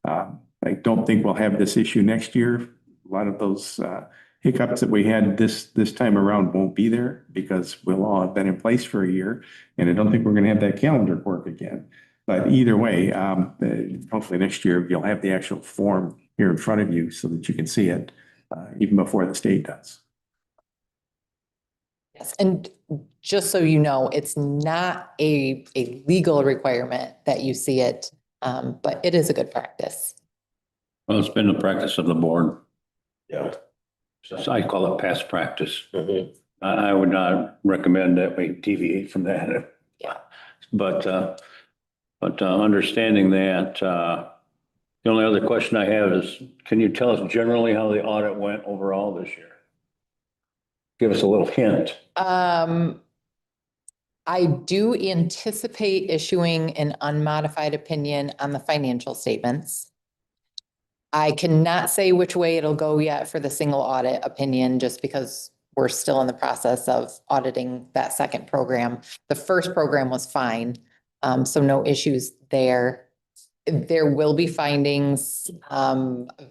I don't think we'll have this issue next year. A lot of those hiccups that we had this time around won't be there because we'll all have been in place for a year, and I don't think we're going to have that calendar work again. But either way, hopefully next year you'll have the actual form here in front of you so that you can see it even before the state does. Yes, and just so you know, it's not a legal requirement that you see it, but it is a good practice. Well, it's been the practice of the board. Yeah. So I call it past practice. Mhm. I would not recommend that we deviate from that. Yeah. But understanding that, the only other question I have is, can you tell us generally how the audit went overall this year? Give us a little hint. I do anticipate issuing an unmodified opinion on the financial statements. I cannot say which way it'll go yet for the single audit opinion, just because we're still in the process of auditing that second program. The first program was fine, so no issues there. There will be findings,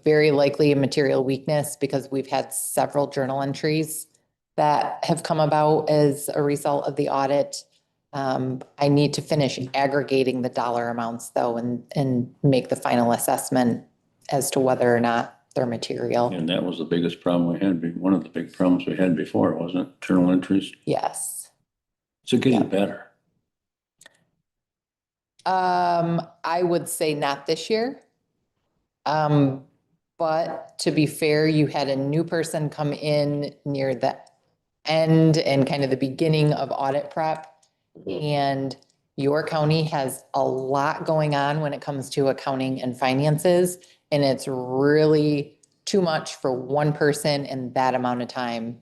very likely a material weakness, because we've had several journal entries that have come about as a result of the audit. I need to finish aggregating the dollar amounts though, and make the final assessment as to whether or not they're material. And that was the biggest problem we had, one of the big problems we had before, wasn't it? Journal entries. Yes. Is it getting Yeah. better? I would say not this year. But to be fair, you had a new person come in near the end and kind of the beginning of audit prep. And your county has a lot going on when it comes to accounting and finances. And it's really too much for one person in that amount of time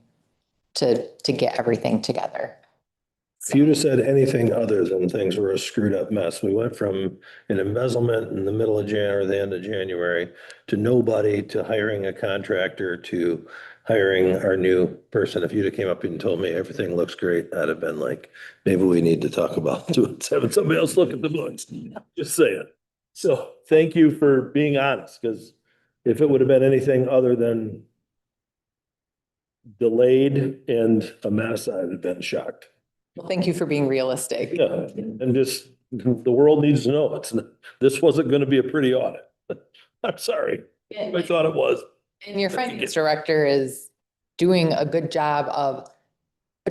to get everything together. If you'd have said anything other than things were a screwed up mess, we went from an embezzlement in the middle of January, the end of January, to nobody, to hiring a contractor, to hiring our new person. If you'd have came up and told me everything looks great, I'd have been like, maybe we need to talk about having somebody else look at the books. Just saying. So thank you for being honest, because if it would have been anything other than delayed and a mess, I'd have been shocked. Well, thank you for being realistic. Yeah, and just, the world needs to know this wasn't going to be a pretty audit. I'm sorry. I thought it was. And your finance director is doing a good job of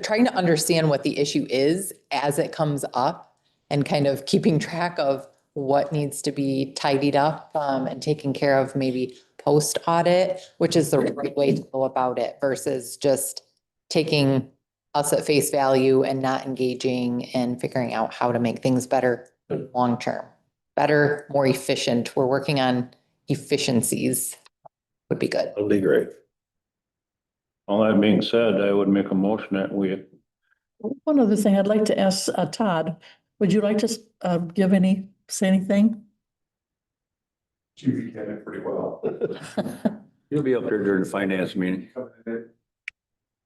trying to understand what the issue is as it comes up, and kind of keeping track of what needs to be tidied up, and taken care of maybe post-audit, which is the right way to go about it, versus just taking us at face value and not engaging and figuring out how to make things better long-term. Better, more efficient. We're working on efficiencies would be good. That'd be great. All that being said, I would make a motion that we, One other thing I'd like to ask Todd, would you like to say anything? You did it pretty well. you'll be up here during the finance meeting.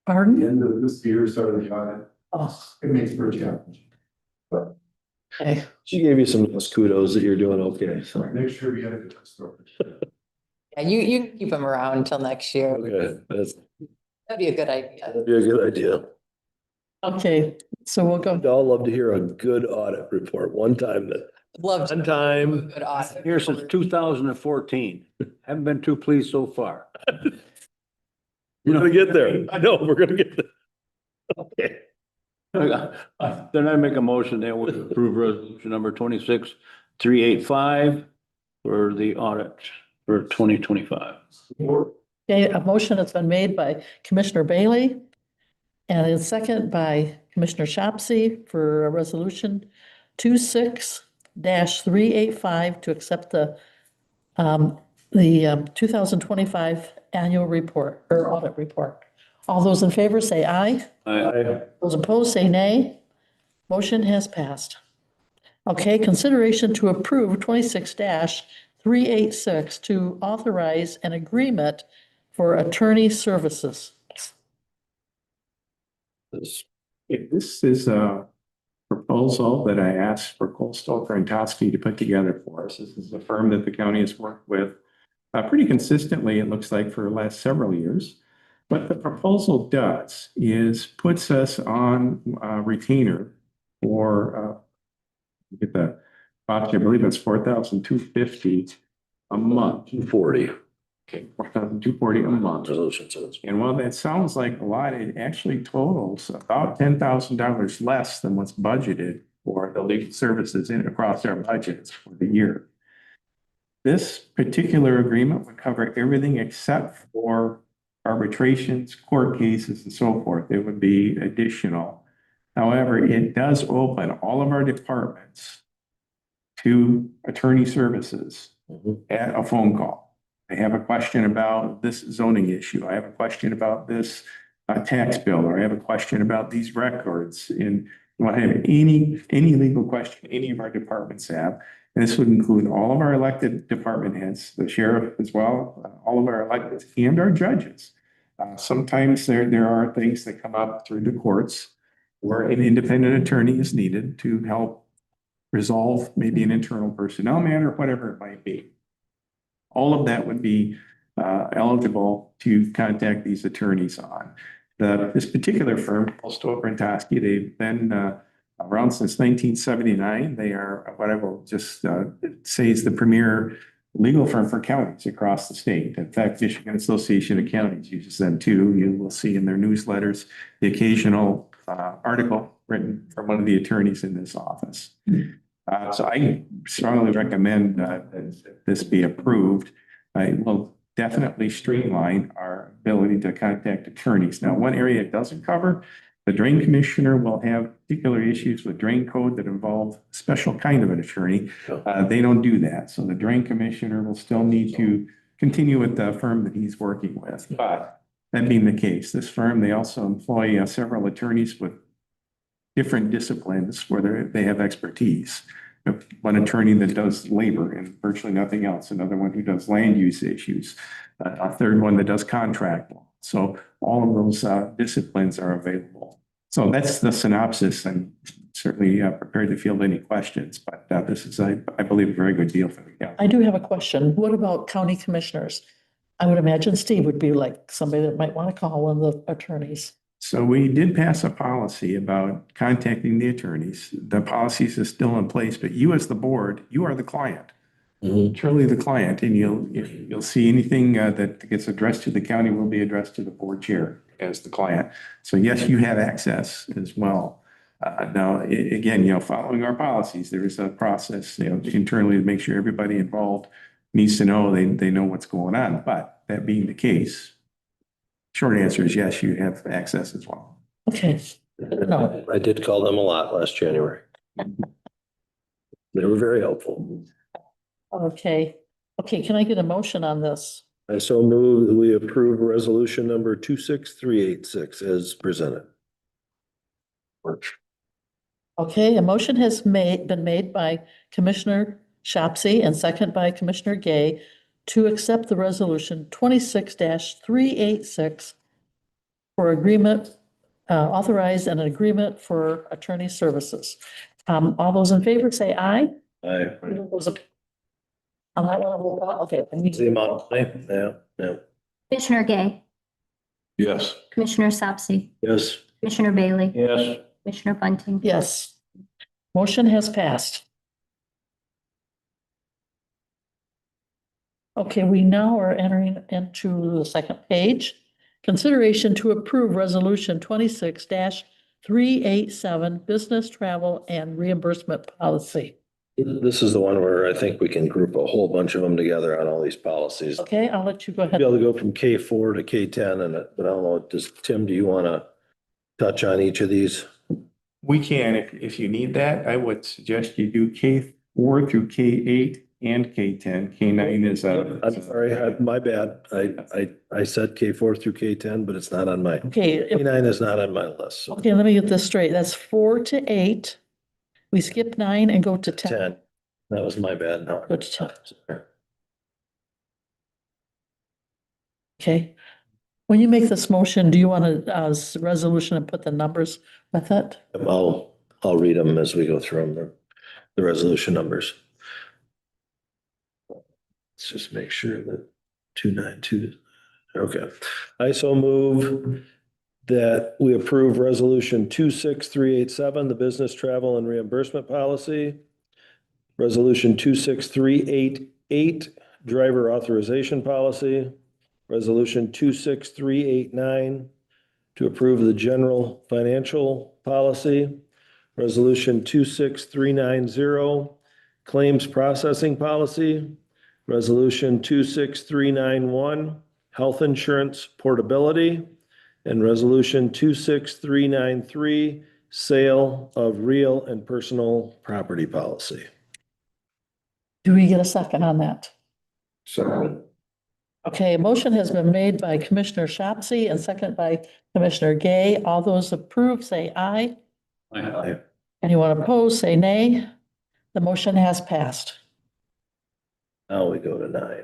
Pardon? End of this year, start of the audit, Oh, it makes for a challenge. okay. She gave you some kudos that you're doing okay, so. Next year we gotta do this story. Yeah, you can keep them around until next year. Okay, That'd be a good idea. that'd be a good idea. Okay, so we'll go. I'd all love to hear a good audit report one time that, Love to. one time. Good audit. Here since 2014. Haven't been too pleased so far. We're gonna get there. I know, we're gonna get there. Okay. Then I make a motion that we approve resolution number 26385 for the audit for 2025. Okay, a motion has been made by Commissioner Bailey and a second by Commissioner Shopsy for a resolution 26-385 to accept the 2025 annual report or audit report. All those in favor say aye. Those opposed say nay. Motion has passed. Okay, consideration to approve 26-386 to authorize an agreement for attorney services. This is a proposal that I asked for Cole Stoker and Toski to put together for us. This is a firm that the county has worked with pretty consistently, it looks like, for the last several years. What the proposal does is puts us on retainer for get the, I believe it's 4,250 a month. 40. Okay, 4,240 a month. Resolution says. And while that sounds like a lot, it actually totals about $10,000 less than what's budgeted for the legal services in across our budgets for the year. This particular agreement would cover everything except for arbitrations, court cases, and so forth. It would be additional. However, it does open all of our departments to attorney services at a phone call. I have a question about this zoning issue. I have a question about this tax bill, or I have a question about these records. And you want to have any legal question any of our departments have. And this would include all of our elected department heads, the sheriff as well, all of our electeds and our judges. Sometimes there are things that come up through the courts where an independent attorney is needed to help resolve maybe an internal personnel matter, whatever it might be. All of that would be eligible to contact these attorneys on. This particular firm, Stoker and Toski, they've been around since 1979. They are what I will just say is the premier legal firm for counties across the state. In fact, Michigan Association of Counties uses them too. You will see in their newsletters the occasional article written from one of the attorneys in this office. So I strongly recommend that this be approved. It will definitely streamline our ability to contact attorneys. Now, one area it doesn't cover, the drain commissioner will have particular issues with drain code that involve a special kind of an attorney. They don't do that. So the drain commissioner will still need to continue with the firm that he's working with. But that being the case, this firm, they also employ several attorneys with different disciplines where they have expertise. One attorney that does labor and virtually nothing else, another one who does land use issues, a third one that does contract law. So all of those disciplines are available. So that's the synopsis. I'm certainly prepared to field any questions, but this is, I believe, a very good deal for the county. I do have a question. What about county commissioners? I would imagine Steve would be like somebody that might want to call one of the attorneys. So we did pass a policy about contacting the attorneys. The policies is still in place, but you as the board, you are the client. Truly the client, and you'll see anything that gets addressed to the county will be addressed to the board chair as the client. So yes, you have access as well. Now, again, following our policies, there is a process, internally to make sure everybody involved needs to know they know what's going on. But that being the case, short answer is yes, you have access as well. Okay, no, I did call them a lot last January. They were very helpful. okay. Okay, can I get a motion on this? I so move that we approve resolution number 26386 as presented. Okay, a motion has been made by Commissioner Shopsy and second by Commissioner Gay to accept the resolution 26-386 for agreement, authorize an agreement for attorney services. All those in favor say aye. Aye. Those op- On that one, roll call. Okay. I need The amount of money? Yeah. Commissioner Gay, Yes. Commissioner Sapsy, Yes. Commissioner Bailey, Yes. Commissioner Bunting. Yes. Motion has passed. Okay, we now are entering into the second page. Consideration to approve resolution 26-387 business travel and reimbursement policy. This is the one where I think we can group a whole bunch of them together on all these policies. Okay, I'll let you go ahead. Be able to go from K4 to K10 but I don't know, Tim, do you want to touch on each of these? We can, if you need that, I would suggest you do K4 through K8 and K10. K9 is I'm sorry, my bad. I said K4 through K10, but it's not on my, Okay, K9 is not on my list. So okay, let me get this straight. That's 4 to 8. We skip 9 and go to 10. 10, that was my bad. No. Go to 10. Okay. When you make this motion, do you want a resolution and put the numbers with it? I'll read them as we go through them, the resolution numbers. Let's just make sure that 292, okay. I so move that we approve resolution 26387, the business travel and reimbursement policy. Resolution 26388, driver authorization policy. Resolution 26389, to approve the general financial policy. Resolution 26390, claims processing policy. Resolution 26391, health insurance portability. And resolution 26393, sale of real and personal property policy. Do we get a second on that? Second. Okay, a motion has been made by Commissioner Shopsy and second by Commissioner Gay. All those approved, say aye. Aye. Anyone opposed, say nay. The motion has passed. Now we go to 9.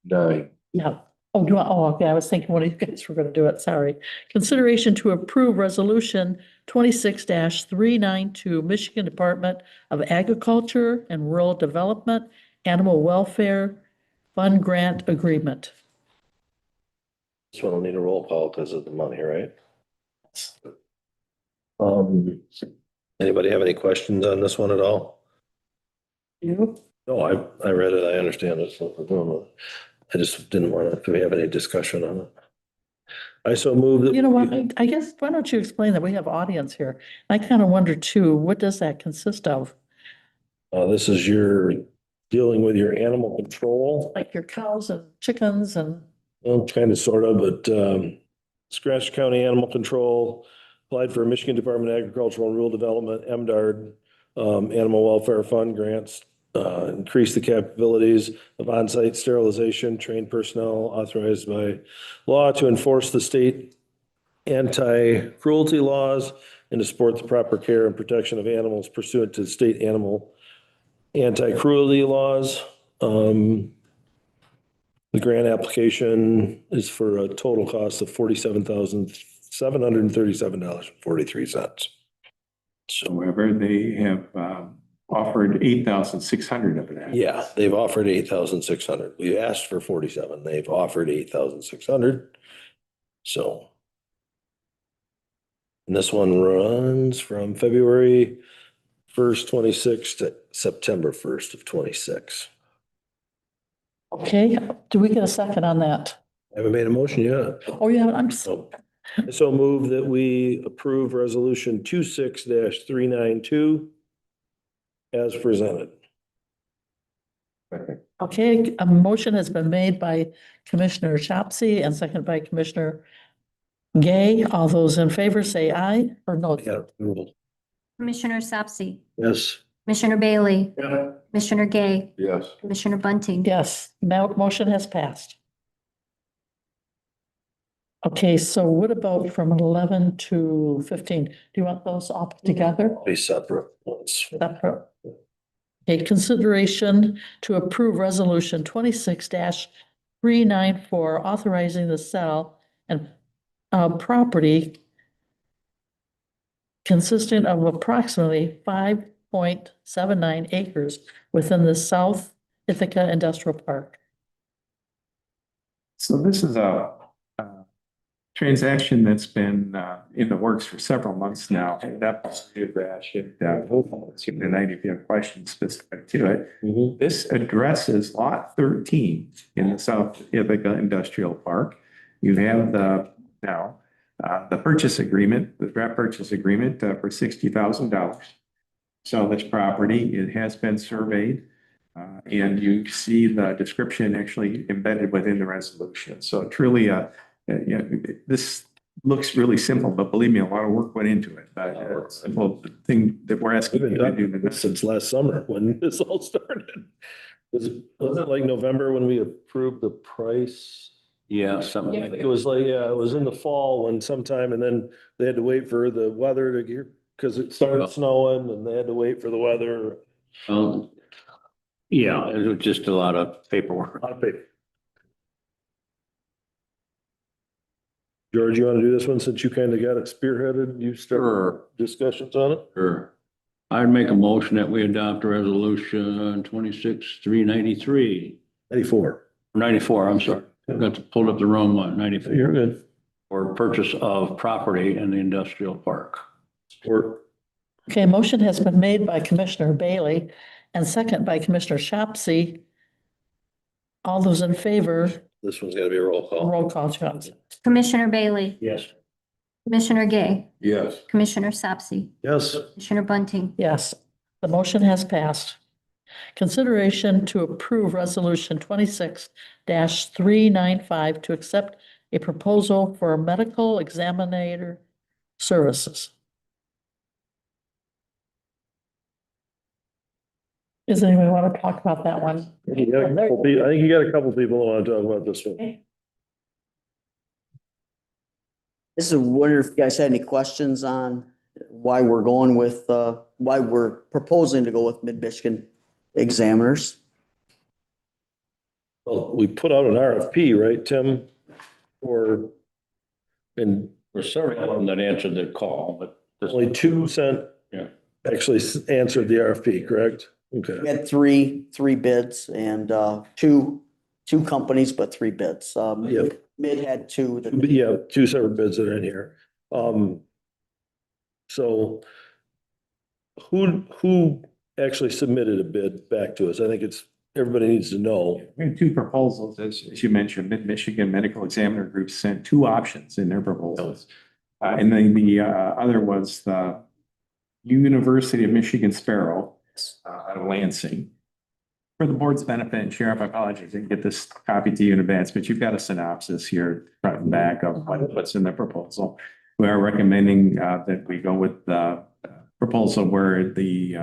Nine. Yeah. Oh, okay, I was thinking one of you guys were gonna do it, sorry. Consideration to approve resolution 26-392, Michigan Department of Agriculture and Rural Development Animal Welfare Fund Grant Agreement. This one will need a roll call because of the money, right? Anybody have any questions on this one at all? You? No, I read it. I understand it's what we're doing with it. I just didn't want to, do we have any discussion on it? I so move that. You know what, I guess, why don't you explain that? We have audience here. I kind of wonder too, what does that consist of? This is your dealing with your animal control. Like your cows and chickens and, Well, kind of, sort of, but Scratch County Animal Control applied for Michigan Department of Agricultural and Rural Development, MDARD, Animal Welfare Fund grants, increase the capabilities of on-site sterilization, trained personnel authorized by law to enforce the state anti-cruelty laws and to support the proper care and protection of animals pursuant to state animal anti-cruelty laws. The grant application is for a total cost of $47,737.43. So, However, they have offered 8,600 of that. yeah, they've offered 8,600. We asked for 47. They've offered 8,600. So. And this one runs from February 1st, 26 to September 1st of 26. okay, do we get a second on that? Haven't made a motion yet. Oh, yeah, I'm so, So move that we approve resolution 26-392 as presented. okay, a motion has been made by Commissioner Shopsy and seconded by Commissioner Gay. All those in favor say aye or no. Yeah, ruled. Commissioner Sapsy, Yes. Commissioner Bailey, Yeah. Commissioner Gay, Yes. Commissioner Bunting. Yes, motion has passed. Okay, so what about from 11 to 15? Do you want those all put together? Be separate ones. Separate. Okay, consideration to approve resolution 26-394, authorizing the sale and property consisting of approximately 5.79 acres within the South Ithaca Industrial Park. So this is a transaction that's been in the works for several months now. And that's Gratiot. Tonight, if you have questions specific to it. Mhm. This addresses lot 13 in the South Ithaca Industrial Park. You have the purchase agreement, the draft purchase agreement for $60,000. Sell this property. It has been surveyed. And you see the description actually embedded within the resolution. So truly, this looks really simple, but believe me, a lot of work went into it. Simple thing that we're asking We've you been to do. doing this since last summer when this all started. Was it like November when we approved the price? Yeah, something like It that. was like, yeah, it was in the fall when sometime, and then they had to wait for the weather to get, because it started snowing and they had to wait for the weather. Yeah, it was just a lot of paperwork. A lot of paper. George, you want to do this one since you kind of got it spearheaded? You started discussions on it? Sure. I'd make a motion that we adopt resolution 26-393, 94. I'm sorry. Got to pull up the wrong one, 94. You're good. For purchase of property in the industrial park. Or Okay, motion has been made by Commissioner Bailey and second by Commissioner Shopsy. All those in favor, this one's gotta be a roll call. roll call, Johnson. Commissioner Bailey, Yes. Commissioner Gay, Yes. Commissioner Sapsy, Yes. Commissioner Bunting. Yes, the motion has passed. Consideration to approve resolution 26-395 to accept a proposal for medical examiner services. Does anyone want to talk about that one? I think you got a couple people who want to talk about this one. This is wonder if you guys had any questions on why we're going with, why we're proposing to go with Mid-Michigan examiners. Well, we put out an RFP, right, Tim? And There's several of them that answered the call, but this, only two Yeah. actually answered the RFP, correct? Okay. We had three bids and, two companies, but three bids. Yep. Mid had two. Yeah, two separate bids that are in here. So who actually submitted a bid back to us? I think everybody needs to know. We had two proposals, as you mentioned, Mid-Michigan Medical Examiner Group sent two options in their proposals. And then the other was the University of Michigan Sparrow out of Lansing. For the board's benefit, and Sheriff, I apologize, I didn't get this copy to you in advance, but you've got a synopsis here, front and back of what's in the proposal. We are recommending that we go with the proposal where the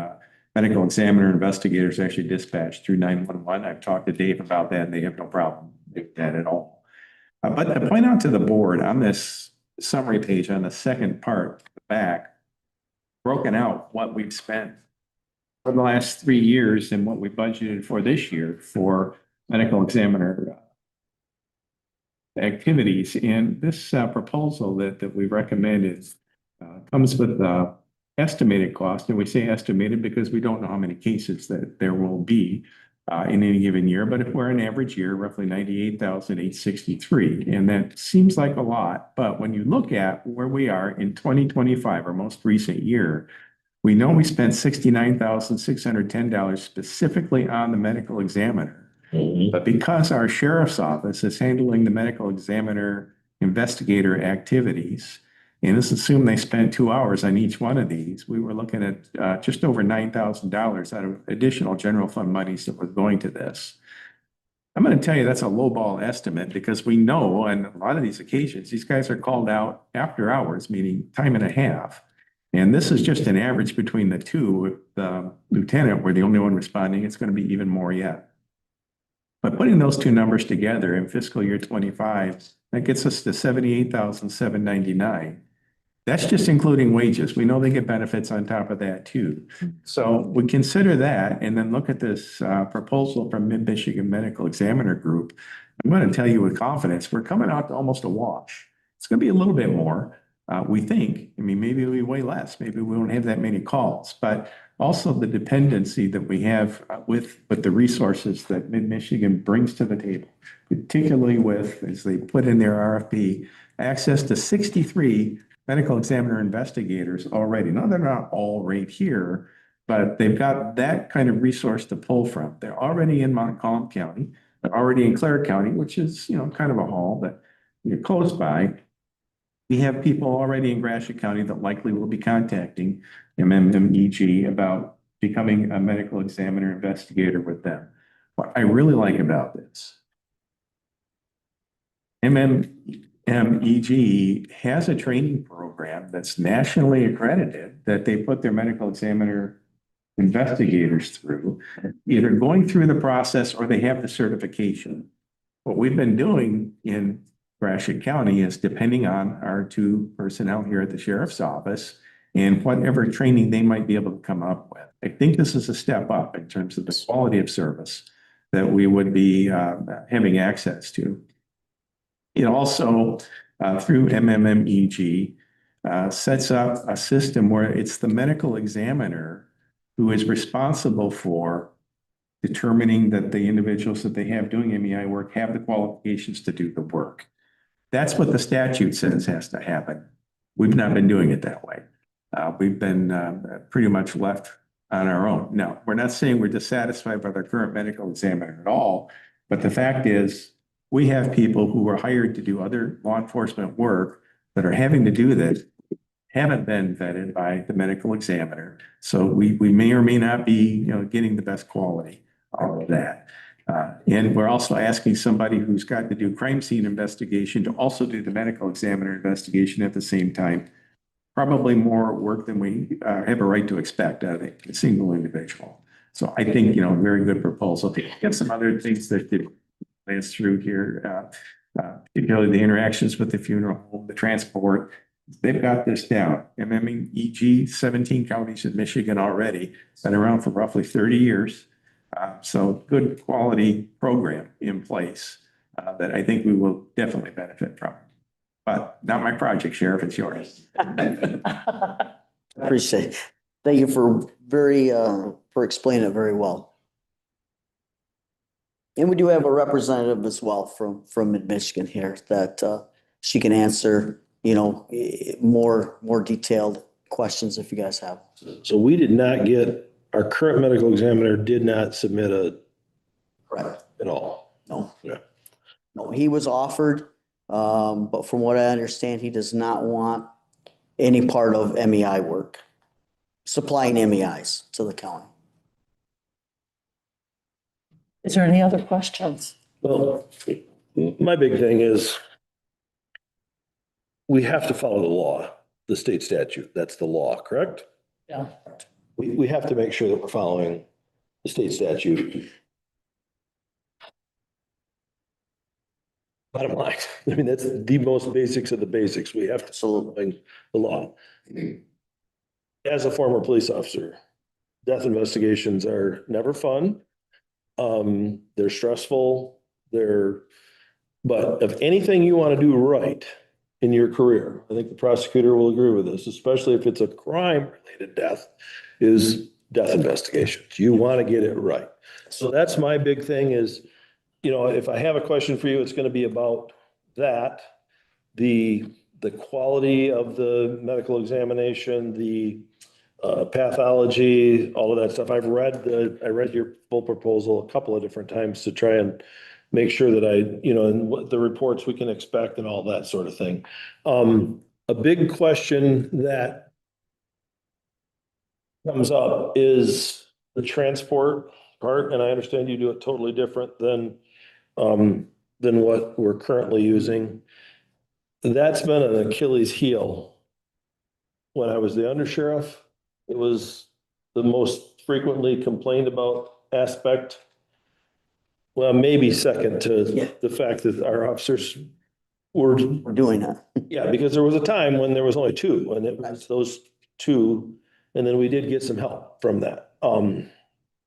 medical examiner investigators actually dispatched through 911. I've talked to Dave about that, and they have no problem with that at all. But I point out to the board on this summary page on the second part, the back, broken out what we've spent for the last 3 years and what we budgeted for this year for medical examiner activities. And this proposal that we recommended comes with estimated cost. And we say estimated because we don't know how many cases that there will be in any given year. But if we're an average year, roughly 98,863. And that seems like a lot. But when you look at where we are in 2025, our most recent year, we know we spent $69,610 specifically on the medical examiner. But because our sheriff's office is handling the medical examiner investigator activities, and let's assume they spent 2 hours on each one of these, we were looking at just over $9,000 out of additional general fund monies that was going to this. I'm going to tell you that's a lowball estimate because we know on a lot of these occasions, these guys are called out after hours, meaning time and a half. And this is just an average between the two. If the lieutenant were the only one responding, it's going to be even more yet. But putting those two numbers together in fiscal year 25, that gets us to 78,799. That's just including wages. We know they get benefits on top of that too. So we consider that and then look at this proposal from Mid-Michigan Medical Examiner Group. I'm going to tell you with confidence, we're coming out to almost a wash. It's going to be a little bit more, we think. I mean, maybe it'll be way less. Maybe we won't have that many calls, but also the dependency that we have with the resources that Mid-Michigan brings to the table, particularly with, as they put in their RFP, access to 63 medical examiner investigators already. Now, they're not all right here, but they've got that kind of resource to pull from. They're already in Montcalm County. They're already in Clare County, which is, kind of a haul, but you're close by. We have people already in Gratiot County that likely will be contacting MMEG about becoming a medical examiner investigator with them. What I really like about this, MMEG has a training program that's nationally accredited that they put their medical examiner investigators through, either going through the process or they have the certification. What we've been doing in Gratiot County is depending on our two personnel here at the sheriff's office and whatever training they might be able to come up with. I think this is a step up in terms of the quality of service that we would be having access to. It also, through MMMEG, sets up a system where it's the medical examiner who is responsible for determining that the individuals that they have doing MEI work have the qualifications to do the work. That's what the statute says has to happen. We've not been doing it that way. We've been pretty much left on our own. Now, we're not saying we're dissatisfied with our current medical examiner at all, but the fact is we have people who are hired to do other law enforcement work that are having to do this, haven't been vetted by the medical examiner. So we may or may not be, getting the best quality out of that. And we're also asking somebody who's got to do crime scene investigation to also do the medical examiner investigation at the same time. Probably more work than we have a right to expect out of a single individual. So I think, very good proposal. Get some other things that did glance through here, particularly the interactions with the funeral home, the transport. They've got this down. MMEG, 17 counties in Michigan already, been around for roughly 30 years. So good quality program in place that I think we will definitely benefit from. But not my project, Sheriff, it's yours. Appreciate it. Thank you for explaining it very well. And we do have a representative as well from Mid-Michigan here that she can answer, more detailed questions if you guys have. So we did not get, our current medical examiner did not submit Correct. at all. No. Yeah. No, he was offered, but from what I understand, he does not want any part of MEI work, supplying MEIs to the county. Is there any other questions? Well, my big thing is we have to follow the law, the state statute. That's the law, correct? Yeah. We have to make sure that we're following the state statute. Bottom line, I mean, that's the most basics of the basics. We have to follow the law. As a former police officer, death investigations are never fun. They're stressful. But if anything you want to do right in your career, I think the prosecutor will agree with this, especially if it's a crime-related death, is death investigations. You want to get it right. So that's my big thing is, if I have a question for you, it's going to be about that, the quality of the medical examination, the pathology, all of that stuff. I read your full proposal a couple of different times to try and make sure that and what the reports we can expect and all that sort of thing. A big question that comes up is the transport part, and I understand you do it totally different than what we're currently using. That's been an Achilles heel. When I was the undersheriff, it was the most frequently complained about aspect. Well, maybe second to the fact that our officers were, We're doing that. yeah, because there was a time when there was only two, and it was those two, and then we did get some help from that.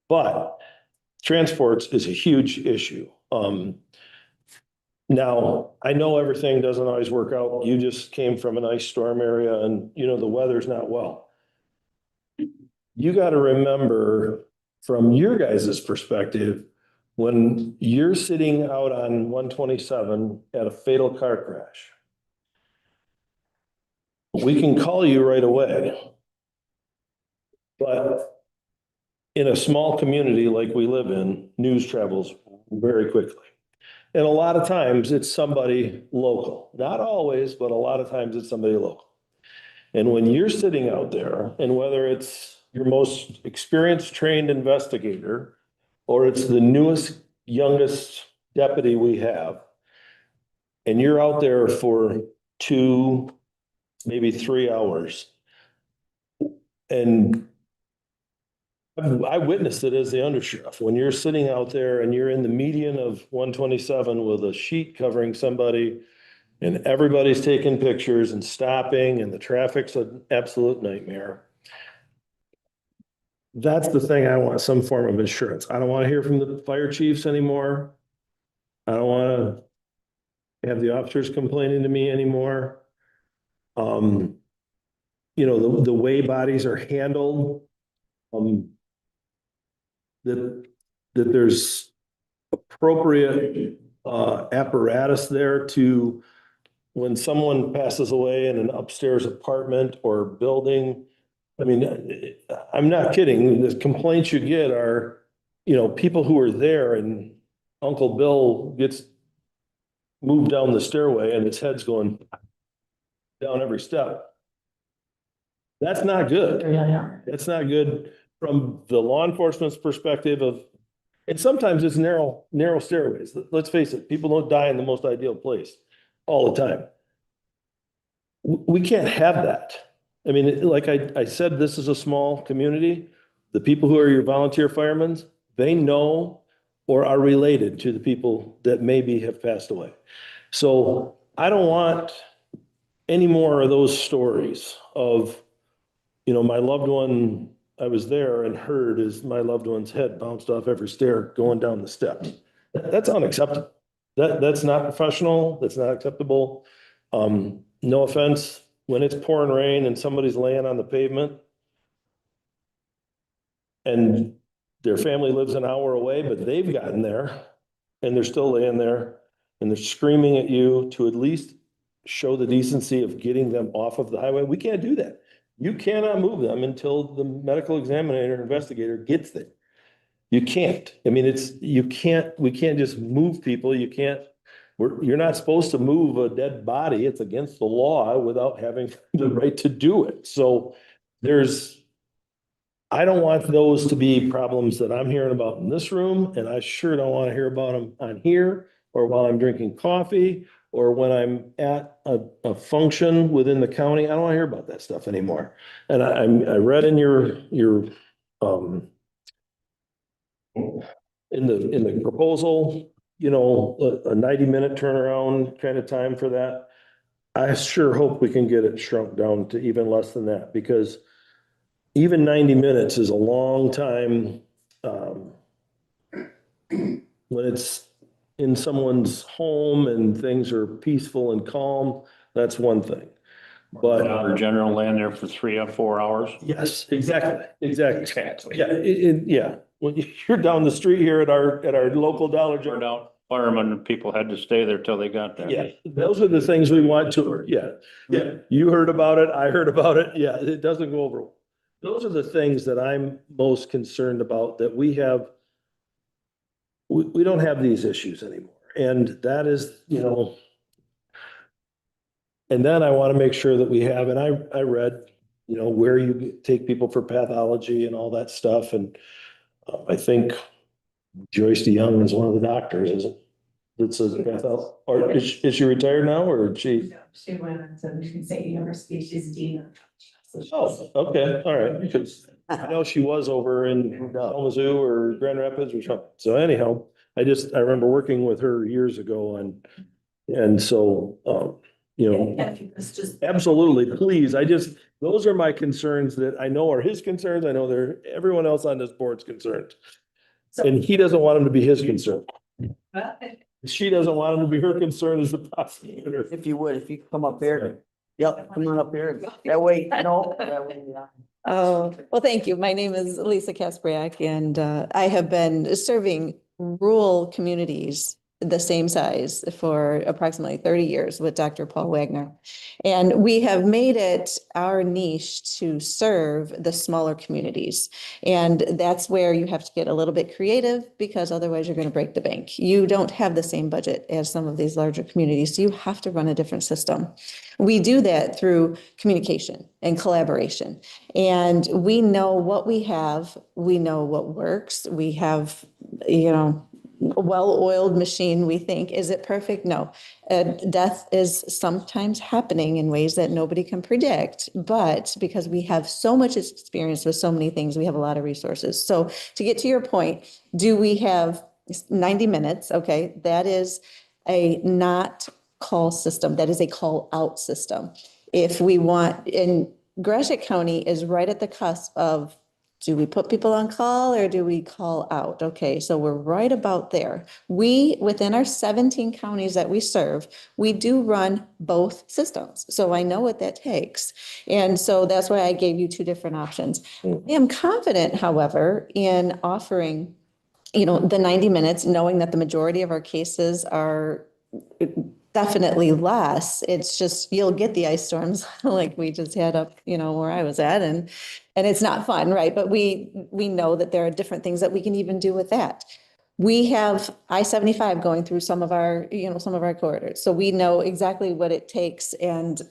But transports is a huge issue. Now, I know everything doesn't always work out. You just came from an ice storm area and the weather's not well. You got to remember from your guys' perspective, when you're sitting out on 127 at a fatal car crash, we can call you right away. But in a small community like we live in, news travels very quickly. And a lot of times it's somebody local, not always, but a lot of times it's somebody local. And when you're sitting out there, and whether it's your most experienced trained investigator, or it's the newest, youngest deputy we have, and you're out there for 2, maybe 3 hours, and I witnessed it as the undersheriff. When you're sitting out there and you're in the median of 127 with a sheet covering somebody and everybody's taking pictures and stopping and the traffic's an absolute nightmare. That's the thing I want, some form of insurance. I don't want to hear from the fire chiefs anymore. I don't want to have the officers complaining to me anymore. The way bodies are handled, that there's appropriate apparatus there to, when someone passes away in an upstairs apartment or building. I mean, I'm not kidding. The complaints you get are, people who are there and Uncle Bill gets moved down the stairway and his head's going down every step. That's not good. Yeah. That's not good from the law enforcement's perspective and sometimes it's narrow stairways. Let's face it, people don't die in the most ideal place all the time. We can't have that. I mean, like I said, this is a small community. The people who are your volunteer firemen, they know or are related to the people that maybe have passed away. So I don't want any more of those stories of, my loved one, I was there and heard as my loved one's head bounced off every stair going down the steps. That's unacceptable. That's not professional. That's not acceptable. No offense, when it's pouring rain and somebody's laying on the pavement and their family lives an hour away, but they've gotten there and they're still laying there and they're screaming at you to at least show the decency of getting them off of the highway. We can't do that. You cannot move them until the medical examiner investigator gets there. You can't. I mean, we can't just move people. You're not supposed to move a dead body. It's against the law without having the right to do it. So I don't want those to be problems that I'm hearing about in this room, and I sure don't want to hear about them on here or while I'm drinking coffee or when I'm at a function within the county. I don't want to hear about that stuff anymore. And I read in your in the proposal, a 90-minute turnaround kind of time for that. I sure hope we can get it shrunk down to even less than that, because even 90 minutes is a long time. When it's in someone's home and things are peaceful and calm, that's one thing. But Our general land there for 3 or 4 hours. yes, exactly. Yeah. When you're down the street here at our local Dollar Turned General. out firemen, people had to stay there till they got there. Yeah, those are the things we want to, yeah. You heard about it, I heard about it. Yeah, it doesn't go over. those are the things that I'm most concerned about, that we don't have these issues anymore. And that is, and then I want to make sure that we have, and I read, where you take people for pathology and all that stuff. And I think Joyce DeYoung is one of the doctors, isn't it? That's a or is she retired now, or is she? No, she went on to Michigan State University. She's dean. Oh, okay, all right, because I know she was over in Kalamazoo or Grand Rapids or something. So anyhow, I remember working with her years ago, and so, It's just. absolutely, please, those are my concerns that I know are his concerns. I know they're everyone else on this board's concerns. And he doesn't want them to be his concern. She doesn't want them to be her concern as a prosecutor. If you would, if you come up here. Yep, come on up here. That way, no. Oh, well, thank you. My name is Lisa Kaspriak, and I have been serving rural communities the same size for approximately 30 years with Dr. Paul Wagner. And we have made it our niche to serve the smaller communities. And that's where you have to get a little bit creative, because otherwise you're going to break the bank. You don't have the same budget as some of these larger communities, so you have to run a different system. We do that through communication and collaboration. And we know what we have, we know what works. We have, a well-oiled machine, we think. Is it perfect? No. Death is sometimes happening in ways that nobody can predict, but because we have so much experience with so many things, we have a lot of resources. So to get to your point, do we have 90 minutes? Okay, that is a not call system. That is a call out system. If we want, in Gratiot County is right at the cusp of, do we put people on call or do we call out? Okay, so we're right about there. We, within our 17 counties that we serve, we do run both systems. So I know what that takes. And so that's why I gave you two different options. I am confident, however, in offering, the 90 minutes, knowing that the majority of our cases are definitely less. It's just, you'll get the ice storms like we just had up, where I was at, and it's not fun, right? But we know that there are different things that we can even do with that. We have I-75 going through some of our corridors. So we know exactly what it takes and,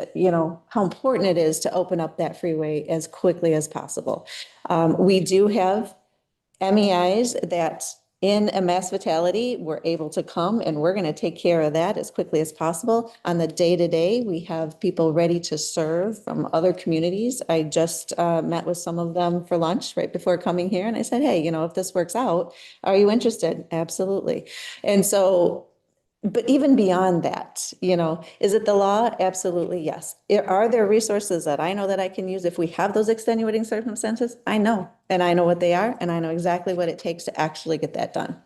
how important it is to open up that freeway as quickly as possible. We do have MEIs that in a mass fatality, we're able to come and we're going to take care of that as quickly as possible. On the day-to-day, we have people ready to serve from other communities. I just met with some of them for lunch right before coming here. And I said, hey, if this works out, are you interested? Absolutely. And so, but even beyond that, is it the law? Absolutely, yes. Are there resources that I know that I can use if we have those extenuating circumstances? I know, and I know what they are, and I know exactly what it takes to actually get that done.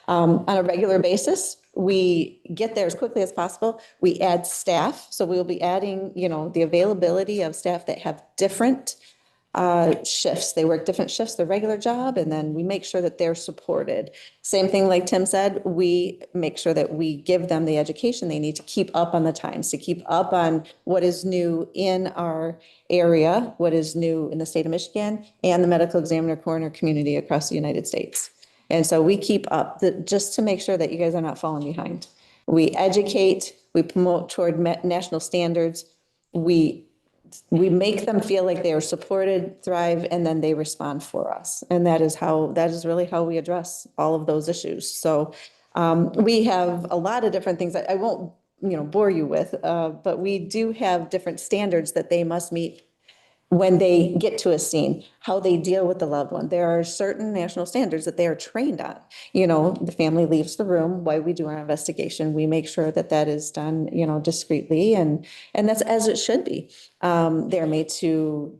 On a regular basis, we get there as quickly as possible. We add staff, so we will be adding, the availability of staff that have different shifts. They work different shifts, their regular job, and then we make sure that they're supported. Same thing like Tim said, we make sure that we give them the education they need to keep up on the times, to keep up on what is new in our area, what is new in the state of Michigan, and the medical examiner coroner community across the United States. And so we keep up just to make sure that you guys are not falling behind. We educate, we promote toward national standards, we make them feel like they are supported, thrive, and then they respond for us. And that is really how we address all of those issues. So we have a lot of different things that I won't, bore you with, but we do have different standards that they must meet when they get to a scene, how they deal with the loved one. There are certain national standards that they are trained on. The family leaves the room while we do our investigation. We make sure that that is done, discreetly, and that's as it should be. They're made to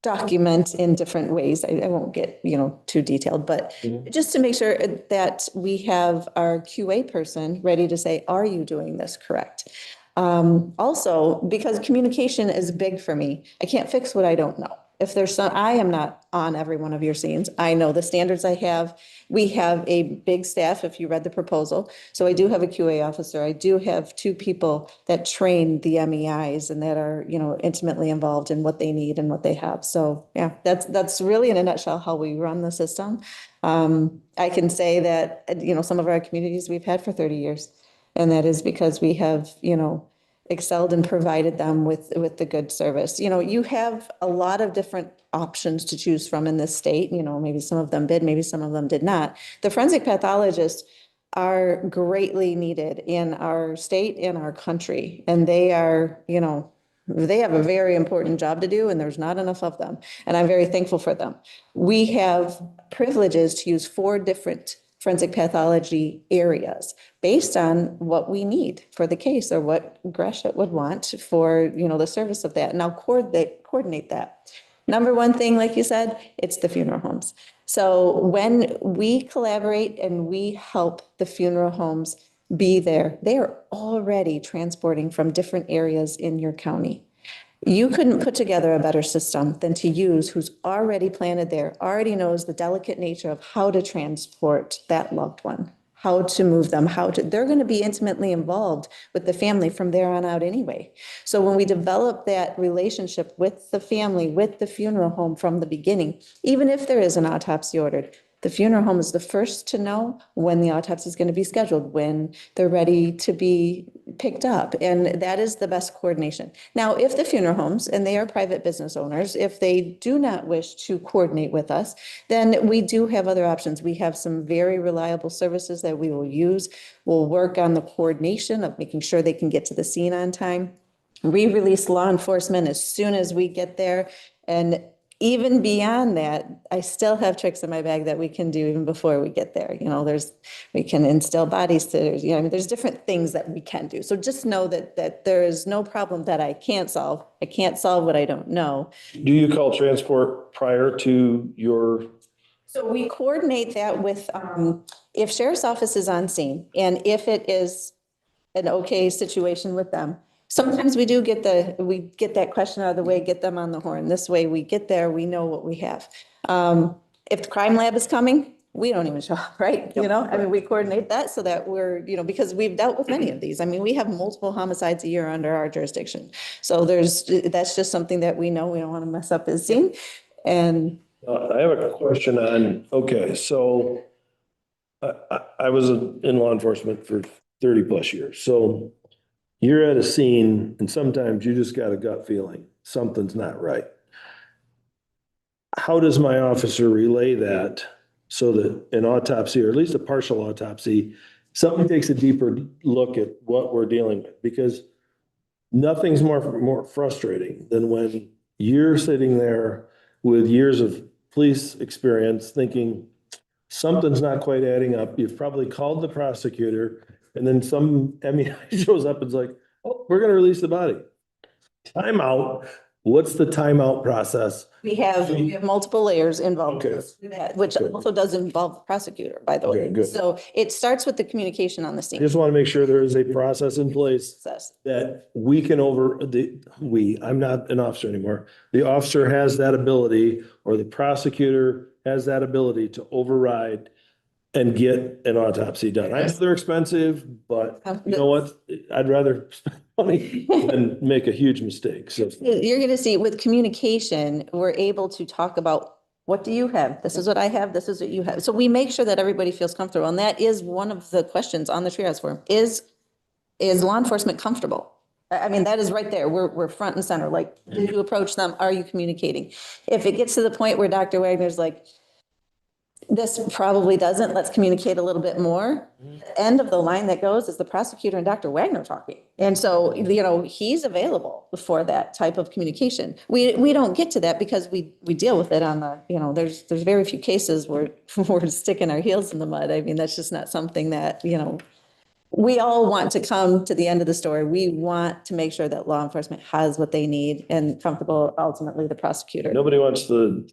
document in different ways. I won't get, too detailed, but just to make sure that we have our QA person ready to say, are you doing this correct? Also, because communication is big for me, I can't fix what I don't know. If there's some, I am not on every one of your scenes. I know the standards I have. We have a big staff, if you read the proposal. So I do have a QA officer. I do have 2 people that train the MEIs and that are, intimately involved in what they need and what they have. So yeah, that's really in a nutshell how we run the system. I can say that, some of our communities we've had for 30 years. And that is because we have, excelled and provided them with the good service. You have a lot of different options to choose from in this state. Maybe some of them did, maybe some of them did not. The forensic pathologists are greatly needed in our state and our country. And they are, they have a very important job to do, and there's not enough of them. And I'm very thankful for them. We have privileges to use 4 different forensic pathology areas based on what we need for the case or what Gratiot would want for, the service of that. Now coordinate that. Number one thing, like you said, it's the funeral homes. So when we collaborate and we help the funeral homes be there, they are already transporting from different areas in your county. You couldn't put together a better system than to use who's already planted there, already knows the delicate nature of how to transport that loved one, how to move them, they're going to be intimately involved with the family from there on out anyway. So when we develop that relationship with the family, with the funeral home from the beginning, even if there is an autopsy ordered, the funeral home is the first to know when the autopsy is going to be scheduled, when they're ready to be picked up. And that is the best coordination. Now, if the funeral homes, and they are private business owners, if they do not wish to coordinate with us, then we do have other options. We have some very reliable services that we will use. We'll work on the coordination of making sure they can get to the scene on time. We release law enforcement as soon as we get there. And even beyond that, I still have tricks in my bag that we can do even before we get there. We can instill body sitters, there's different things that we can do. So just know that there is no problem that I can't solve. I can't solve what I don't know. Do you call transport prior to your? So we coordinate that with, if sheriff's office is on scene and if it is an okay situation with them. Sometimes we do get that question out of the way, get them on the horn. This way we get there, we know what we have. If the crime lab is coming, we don't even show up, right? We coordinate that so that we're, because we've dealt with many of these. We have multiple homicides a year under our jurisdiction. So that's just something that we know we don't want to mess up his scene. And I have a question on, okay, so I was in law enforcement for 30 plus years. So you're at a scene and sometimes you just got a gut feeling something's not right. How does my officer relay that so that an autopsy, or at least a partial autopsy, somebody takes a deeper look at what we're dealing with? Because nothing's more frustrating than when you're sitting there with years of police experience thinking something's not quite adding up. You've probably called the prosecutor and then some MEI shows up and is like, oh, we're going to release the body. Timeout. What's the timeout process? we have multiple layers involved, Okay. with that, which Good. also does involve the prosecutor, by the Okay, way. good. So it starts with the communication on the I scene. just want to make sure there is a process in place Process. that we can I'm not an officer anymore. The officer has that ability, or the prosecutor has that ability to override and get an autopsy done. I know they're expensive, but you know what? I'd rather spend money than make a huge mistake. So You're going to see with communication, we're able to talk about what do you have? This is what I have. This is what you have. So we make sure that everybody feels comfortable. And that is one of the questions on the triage form is law enforcement comfortable? That is right there. We're front and center. Like, did you approach them? Are you communicating? If it gets to the point where Dr. Wagner's like, this probably doesn't, let's communicate a little bit more. The end of the line that goes is the prosecutor and Dr. Wagner talking. And so, he's available for that type of communication. We don't get to that because we deal with it on the, there's very few cases where we're sticking our heels in the mud. That's just not something that, we all want to come to the end of the story. We want to make sure that law enforcement has what they need and comfortable, ultimately, the prosecutor. nobody wants the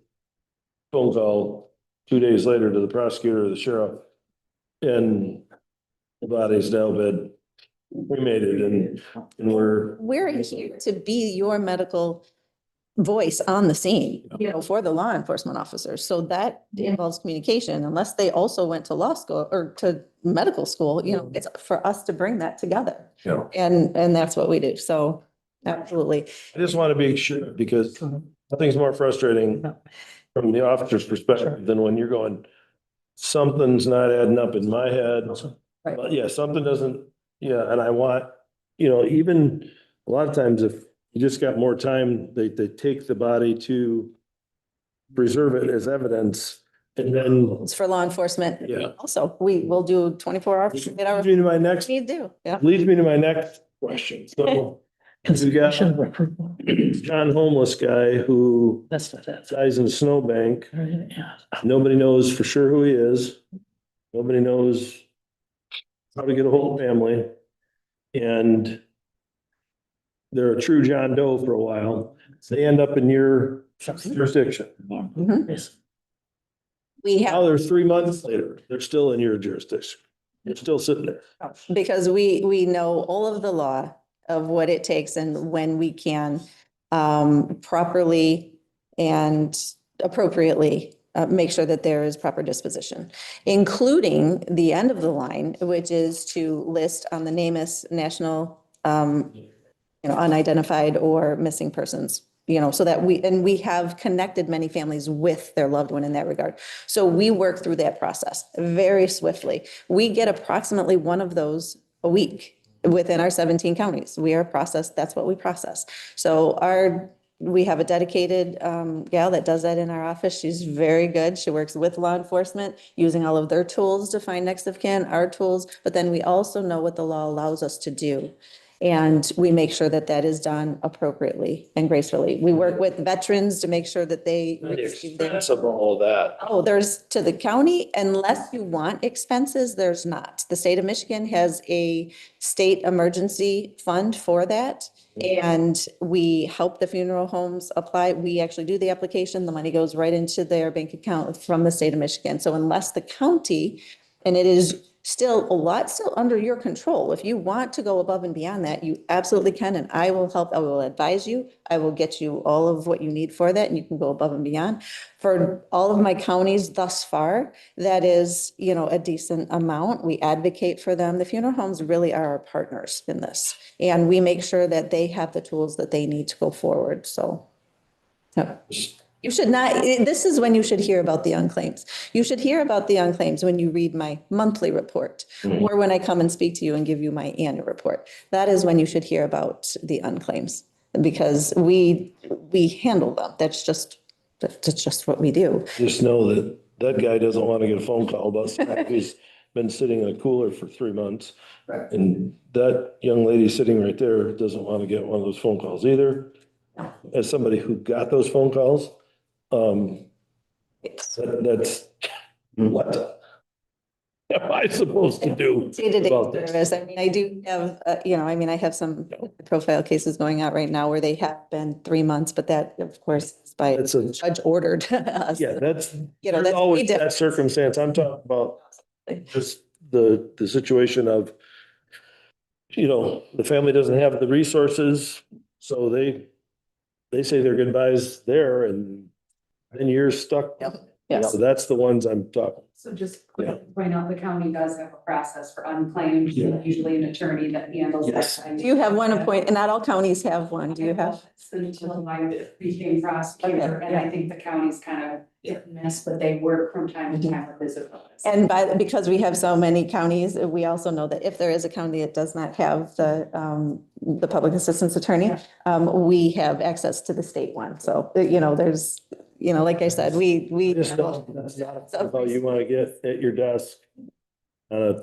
phone call 2 days later to the prosecutor or the sheriff and the body's now been cremated and we're We're here to be your medical voice on the scene. for the law enforcement officers. So that involves communication unless they also went to law school or to medical school, it's for us to bring that together. Yeah. And that's what we do. So absolutely. I just want to be sure because nothing's more frustrating from the officer's perspective than when you're going, something's not adding up in my head. Right. But yeah, something doesn't, yeah, and I want, even a lot of times if you just got more time, they take the body to preserve it as evidence and then, It's for law enforcement. yeah. Also, we will do 24 hours. Leads me to my next, We do, yeah. leads me to my next question. So you got John homeless guy who That's not that. dies in a snowbank. Yeah. Nobody knows for sure who he is. Nobody knows how to get a hold of family. And they're a true John Doe for a while. They end up in your jurisdiction. Mhm. We Now have, they're 3 months later. They're still in your jurisdiction. They're still sitting there. because we know all of the law of what it takes and when we can properly and appropriately make sure that there is proper disposition, including the end of the line, which is to list on the NamUs national unidentified or missing persons, so that we have connected many families with their loved one in that regard. So we work through that process very swiftly. We get approximately one of those a week within our 17 counties. We are processed, that's what we process. So we have a dedicated gal that does that in our office. She's very good. She works with law enforcement, using all of their tools to find next of kin, our tools, but then we also know what the law allows us to do. And we make sure that that is done appropriately and gracefully. We work with veterans to make sure that they receive their. Expense of all of that. Oh, there's to the county, unless you want expenses, there's not. The state of Michigan has a state emergency fund for that. And we help the funeral homes apply. We actually do the application. The money goes right into their bank account from the state of Michigan. So unless the county, and it is still a lot still under your control. If you want to go above and beyond that, you absolutely can. And I will help. I will advise you. I will get you all of what you need for that. And you can go above and beyond. For all of my counties thus far, that is, a decent amount. We advocate for them. The funeral homes really are our partners in this. And we make sure that they have the tools that they need to go forward. So, yeah. You should not, this is when you should hear about the unclaims. You should hear about the unclaims when you read my monthly report or when I come and speak to you and give you my annual report. That is when you should hear about the unclaims because we handle them. That's just what we do. Just know that that guy doesn't want to get a phone call about somebody who's been sitting in a cooler for 3 months. And that young lady sitting right there doesn't want to get one of those phone calls either. As somebody who got those phone calls, that's what am I supposed to do Day-to-day about this? service. I mean, I do have, I have some profile cases going out right now where they have been 3 months, but that of course is by That's a, judge ordered. us. yeah, that's, that's there's always different. that circumstance. I'm talking about just the situation of, the family doesn't have the resources, so they say their goodbyes there and then you're stuck. Yes. So that's the ones I'm talking. So just Yeah. quick point out, the county does have a process for unclaimed, usually an attorney that handles that. Yes. kind of- Do you have one appoint, and not all counties have one, do you have? It's until I became prosecutor, Okay, and I think the county's kind of hit and miss, but they work from time to time with visit. And because we have so many counties, we also know that if there is a county that does not have the public assistance attorney, we have access to the state one. So, there's, like I said, we. Just don't, that's not how you want to get at your desk on a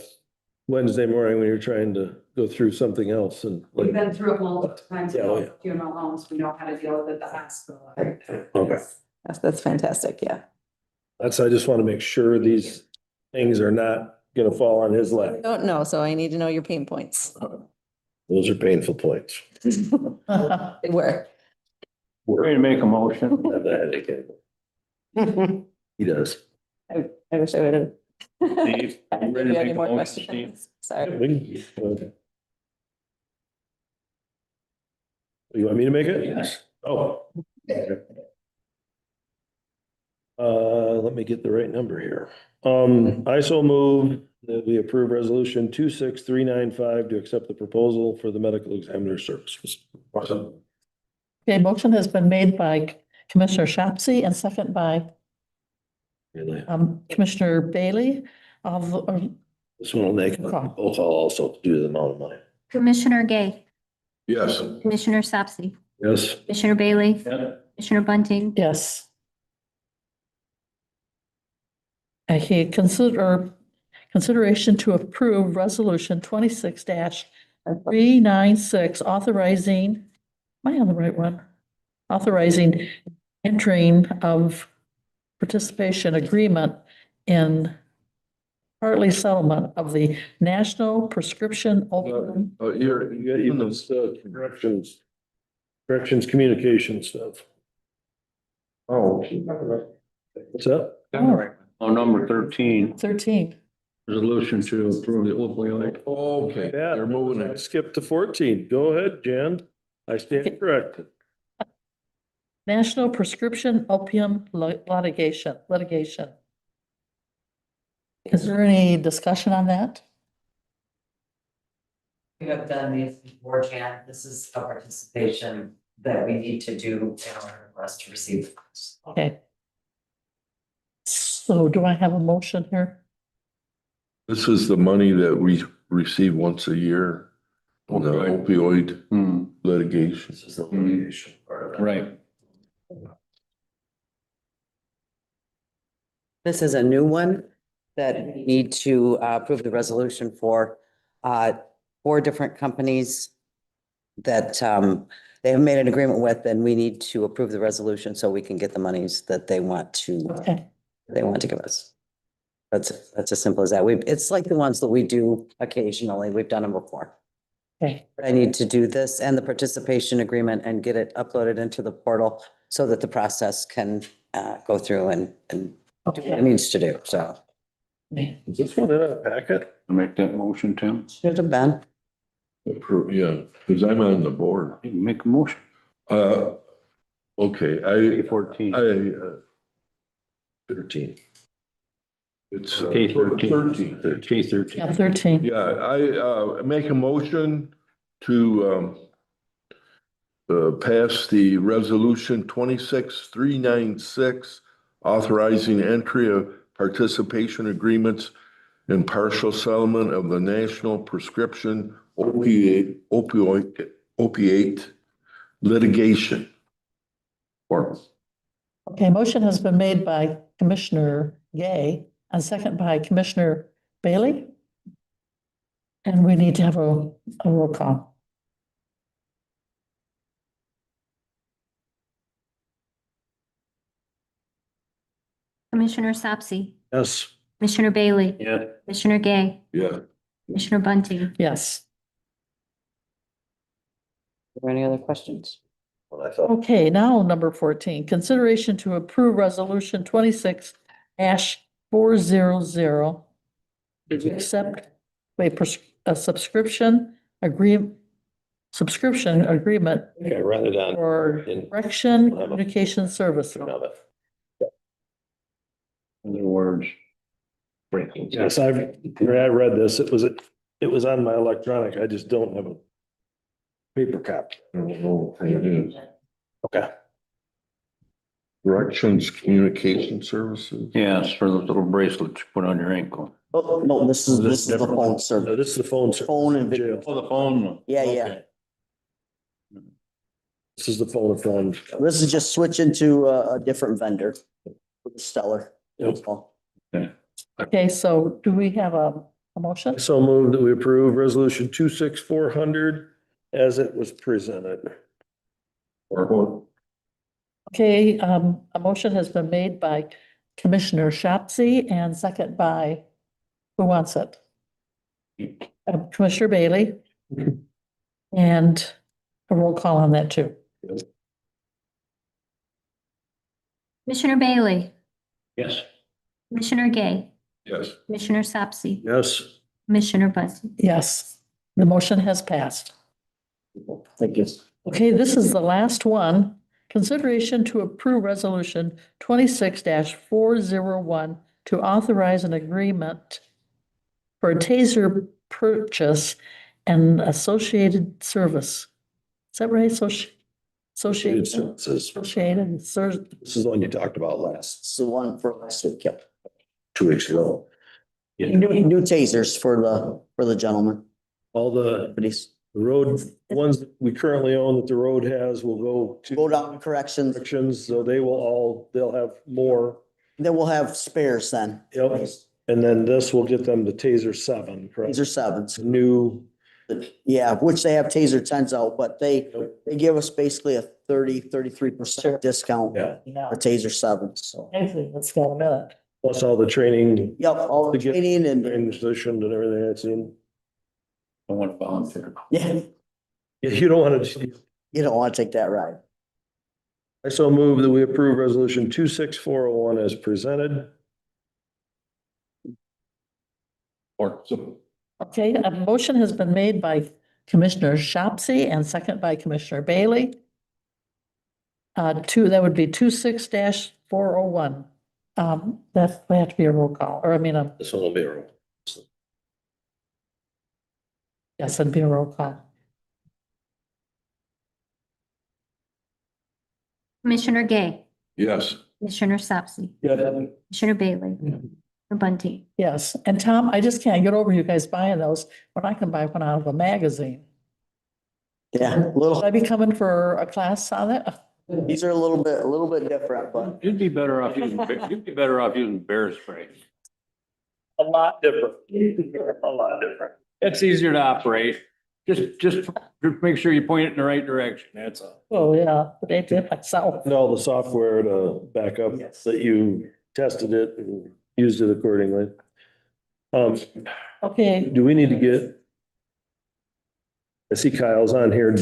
Wednesday morning when you're trying to go through something else and. We've been through it multiple times, Yeah, oh, yeah. funeral homes, we know how to deal with it at the hospital. Okay. That's fantastic, yeah. I just want to make sure these things are not going to fall on his lap. Don't know, so I need to know your pain points. Those are painful points. They were. We're going to make a motion. He does. I wish I would have. Steve, you ready to Do you have any make a more motion, questions? Sorry. You want me to make it? Yes. Oh. Let me get the right number here. I so move that we approve resolution 26395 to accept the proposal for the medical examiner services. Okay, motion has been made by Commissioner Shopsy and second by Commissioner Bailey. This one will make, I'll also do the amount of money. Commissioner Gay, Yes. Commissioner Sapsy, Yes. Commissioner Bailey, Yeah. Commissioner Bunting, Yes. Okay, consideration to approve resolution 26-396 authorizing, am I on the right one? Authorizing entering of participation agreement in partly settlement of the National Prescription Opioid. Here, You got even those corrections communication stuff. oh, What's that? On number 13, 13. resolution to approve the opioid. okay, Yeah. they're moving it. Skip to 14. Go ahead, Jan. I stand corrected. National Prescription Opium Litigation. Is there any discussion on that? We have done these before, Jan. This is a participation that we need to do in order for us to receive funds. Okay. So do I have a motion here? This is the money that we receive once a year on the opioid litigation. This is the litigation part of it. Right. This is a new one that we need to approve the resolution for 4 different companies that they have made an agreement with, and we need to approve the resolution so we can get the monies that they want to Okay. give us. That's as simple as that. It's like the ones that we do occasionally. We've done them before. Okay. I need to do this and the participation agreement and get it uploaded into the portal so that the process can go through and do what it needs to do. So Is this one in a packet? Make that motion, Tim. should have been. Yeah, because I'm on the board. You can make a motion. Okay, 14. 13. It's K 13. 13. K 13. Yeah, 13. Yeah, I make a motion to pass the resolution 26396 authorizing entry of participation agreements in partial settlement of the National Prescription Opiate litigation. Okay, motion has been made by Commissioner Gay and second by Commissioner Bailey. And we need to have a roll call. Commissioner Sapsy, Yes. Commissioner Bailey, Yeah. Commissioner Gay, Yeah. Commissioner Bunting, Yes. Are there any other questions? Well, I thought, Okay, now number 14, consideration to approve resolution 26-400. Did you accept a subscription agreement yeah, I read it on. for correction communication services? of it. In other words. Yes, I read this. It was on my electronic. I just don't have a paper copy. Okay. Corrections Communication Services. Yeah, it's for those little bracelets you put on your ankle. Oh, no, this is the phone No, service. this is the phone. service. Phone and video. Jail. Oh, the phone one. Yeah, yeah. Okay. This is the phone. This is just switching to a different vendor with the Stellar. That's all. Okay, so do we have a motion? So moved that we approve resolution 26400 as it was presented. Okay, a motion has been made by Commissioner Shopsy and second by, who wants it? Commissioner Bailey. And a roll call on that too. Commissioner Bailey, Yes. Commissioner Gay, Yes. Commissioner Sapsy, Yes. Commissioner Bunting. Yes, the motion has passed. Thank you. Okay, this is the last one. consideration to approve resolution 26-401 to authorize an agreement for a taser purchase and associated service. Is that right? Associated. Services. Associated. This is the one you talked about last, It's the one for last week, yep. 2 weeks ago. Yeah, New tasers for the gentleman. all the Please road, ones that we currently own that the road has will go to go down to corrections. corrections, so they'll have more. Then we'll have spares then. Yep. And then this will get them to Taser 7, correct? Taser sevens. New, Yeah, which they have taser tens out, but they give us basically a 33% discount yeah, for taser sevens, so. Actually, let's go a minute. plus all the training, Yep, all the To get- training and, training positioned and everything that's in. I want to volunteer. yeah, Yeah, you don't want to, you don't want to take that ride. I so move that we approve resolution 26401 as presented. Or Okay, a motion has been made by Commissioner Shopsy and second by Commissioner Bailey. That would be 26-401. That would have to be a roll call, or I mean, This one will be a roll. yes, it'd be a roll call. Commissioner Gay, yes, Commissioner Sapsy, Yeah. Commissioner Bailey, Mayor Bunting. Yes, and Tom, I just can't get over you guys buying those when I can buy one out of a magazine. Yeah, Should I be coming for a class on it? these are a little bit different, but You'd be better off using bear spray. A lot different. A lot different. It's easier to operate. Just make sure you point it in the right direction. That's all. Oh, yeah, but they did myself. And all the software to back up that you tested it and used it accordingly. Okay, Do we need to get? I see Kyle's on here.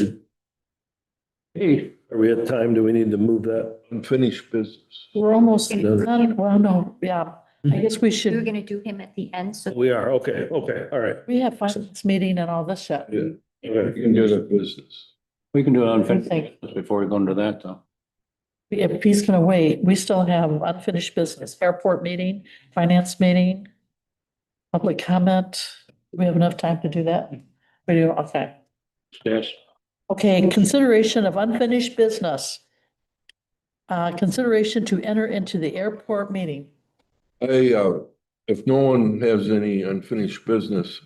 Hey, Are we at time? Do we need to move that? unfinished business. we're almost done. Well, no, yeah, I guess we We were should, gonna do him at the end, so. We are, okay, all right. we have finance meeting and all this yet. Yeah, Okay. you can do the business. we can do it on Okay. before we go into that though. If he's gonna wait, we still have unfinished business, airport meeting, finance meeting, public comment. Do we have enough time to do that? We do, okay. Yes. Okay, consideration of unfinished business. Consideration to enter into the airport meeting. If no one has any unfinished business,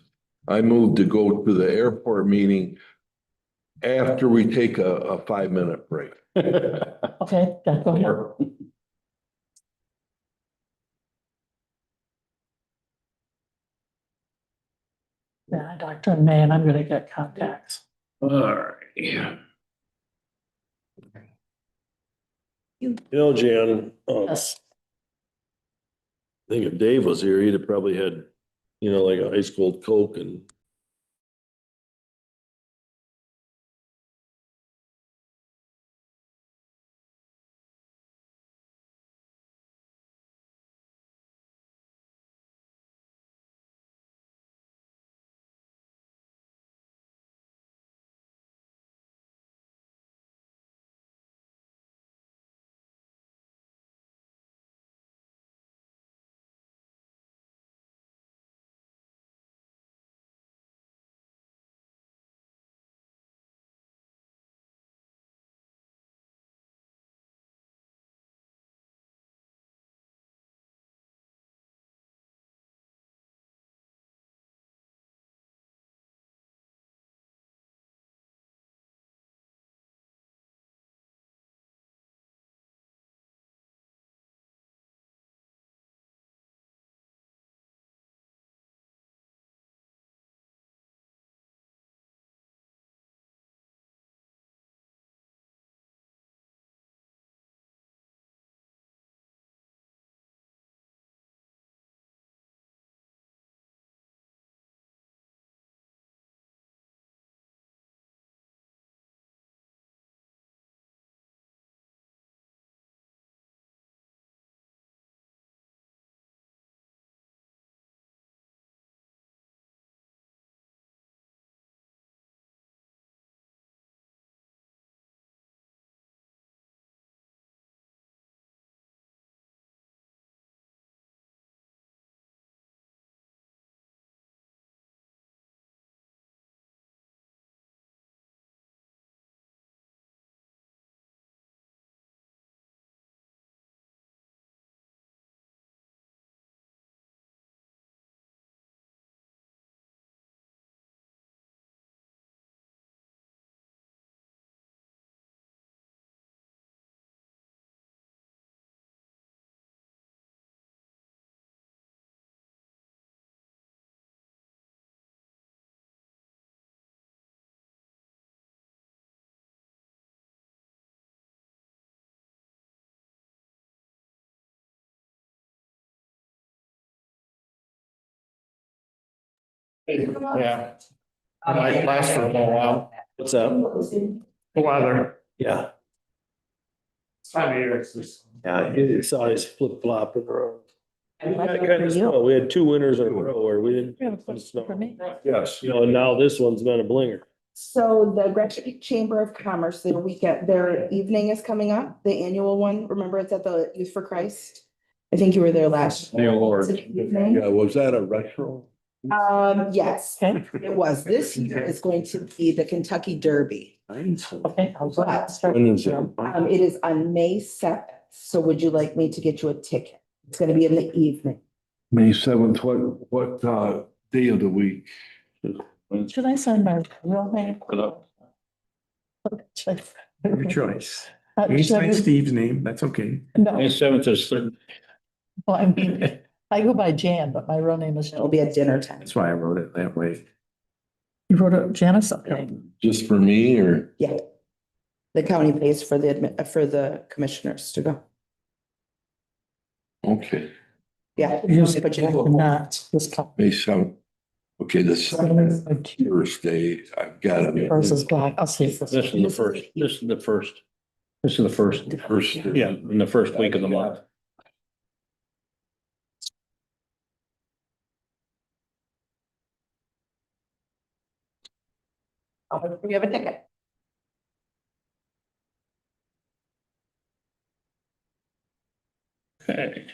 I move to go to the airport meeting after we take a 5-minute break. Okay, yeah, go ahead. Yeah, Dr. May, and I'm gonna get contacts. All right. You know, Jan, Yes, I think if Dave was here, he'd have probably had, like a ice cold Coke and Yeah. Might last for a little while. What's that? The weather. Yeah, Time of year, it's just. yeah, it's always flip flop in the road. And Kind like for of you. snow. We had 2 winters in a row where we didn't. We have a have question for snow. me. Yes. You know, and now this one's been a blinger. So the Gratiot Chamber of Commerce, their evening is coming up, the annual one. Remember, it's at the Youth for Christ. I think you were there last. The award. It's an evening. Yeah, was that a retro? Yes, Okay, it was. This year is going to be the Kentucky Derby. okay, I'll start. When is it? It is on May 7th. So would you like me to get you a ticket? It's gonna be in the evening. May 7th, what day of the week? Should I sign my real name? Your choice. Should You I sign do- Steve's name, that's okay. No, May 7th is third. well, I mean, I go by Jan, but my real name is. It'll be at dinner time. That's why I wrote it that way. You wrote it, Janice, okay. Just for me or? Yeah. The county pays for the commissioners to go. Okay, Yeah. Here's But you- not this couple. May 7th. Okay, this Thursday, I've got it. First is black, I'll see. This is the first, this is the first. This is the first, yeah, in the first week of the month. We have a ticket. Okay.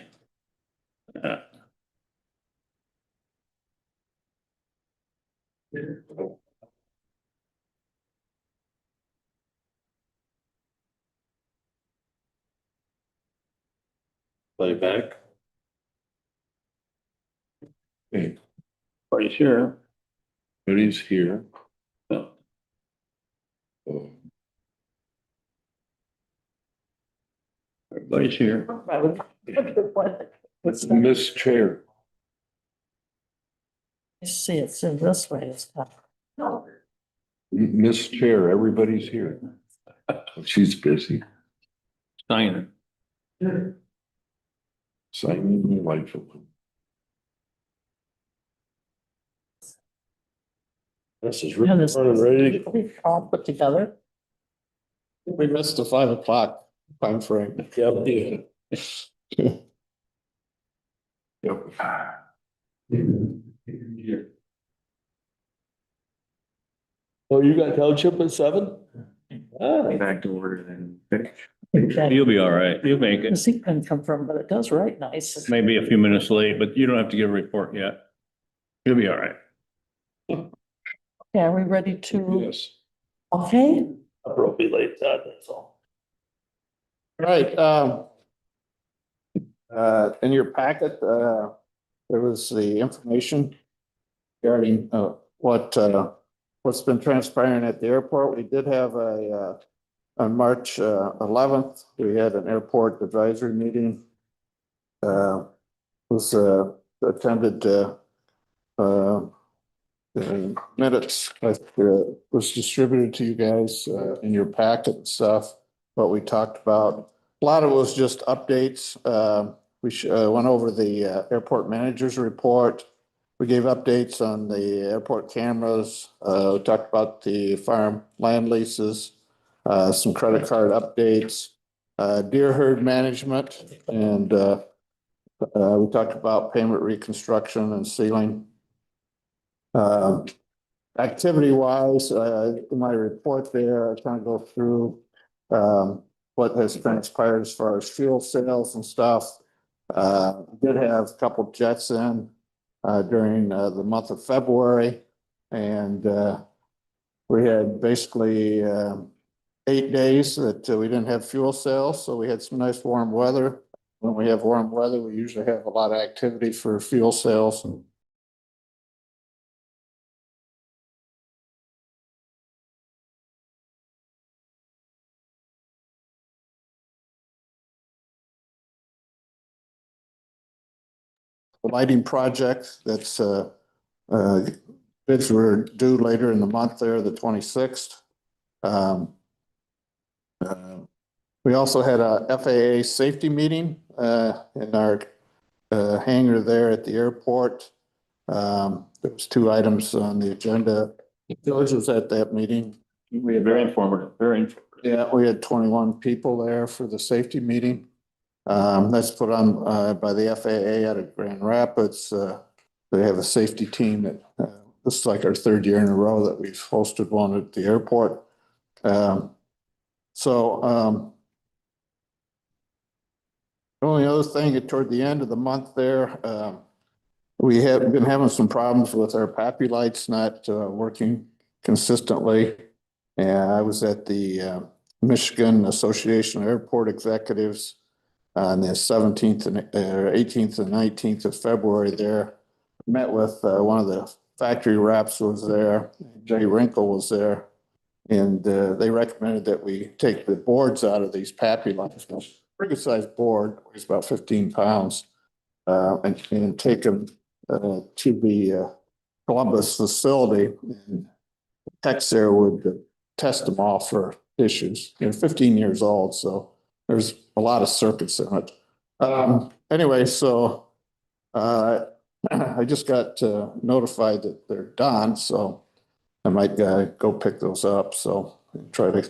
Play back. Okay, Everybody's here. Everybody's here. Oh, Oh, Everybody's here. What's that? Miss Chair, See, it's in this way, it's not. Miss Chair, everybody's here. She's busy. Sign Signing the life of them. This is Yeah, this- running ready. All put together. We missed the 5 o'clock time frame. Yep. Yep. Oh, you got township at 7? Ah, Back to order then finish. it. You'll be all right. You'll make The it. seat didn't come from, but it does write nice. Maybe a few minutes late, but you don't have to give a report yet. You'll be all right. Okay, are we ready to, Yes. okay? I'll probably be late, that's all. Right, in your packet, there was the information regarding, what's been transpiring at the airport. We did have on March 11th, we had an airport advisory meeting. Was attended, the minutes, was distributed to you guys, in your packet and stuff, what we talked about. A lot of it was just updates. We went over the airport manager's report. We gave updates on the airport cameras. We talked about the farm land leases, some credit card updates, deer herd management, and we talked about payment reconstruction and sealing. Activity wise, in my report there, I kind of go through what has transpired as far as fuel sales and stuff. Did have a couple jets in during the month of February, and we had basically 8 days that we didn't have fuel sales, so we had some nice warm weather. When we have warm weather, we usually have a lot of activity for fuel sales. The lighting project that's bids were due later in the month there, the 26th. We also had a FAA safety meeting in our hangar there at the airport. There was two items on the agenda. George was at that meeting. We had very informative, very informative. Yeah, we had 21 people there for the safety meeting. That's put on by the FAA out of Grand Rapids. They have a safety team that this is like our third year in a row that we've hosted one at the airport. The only other thing toward the end of the month there, we have been having some problems with our PAPI lights not working consistently. And I was at the Michigan Association of Airport Executives on the 17th and 18th and 19th of February there. Met with one of the factory reps was there. Jay Wrinkle was there. And they recommended that we take the boards out of these PAPI lights. Pretty good sized board, weighs about 15 pounds, and take them to the Columbus facility. And techs there would test them all for issues. 15 years old, so there's a lot of circuits in it. Anyway, so I just got notified that they're done, so I might go pick those up. So try to.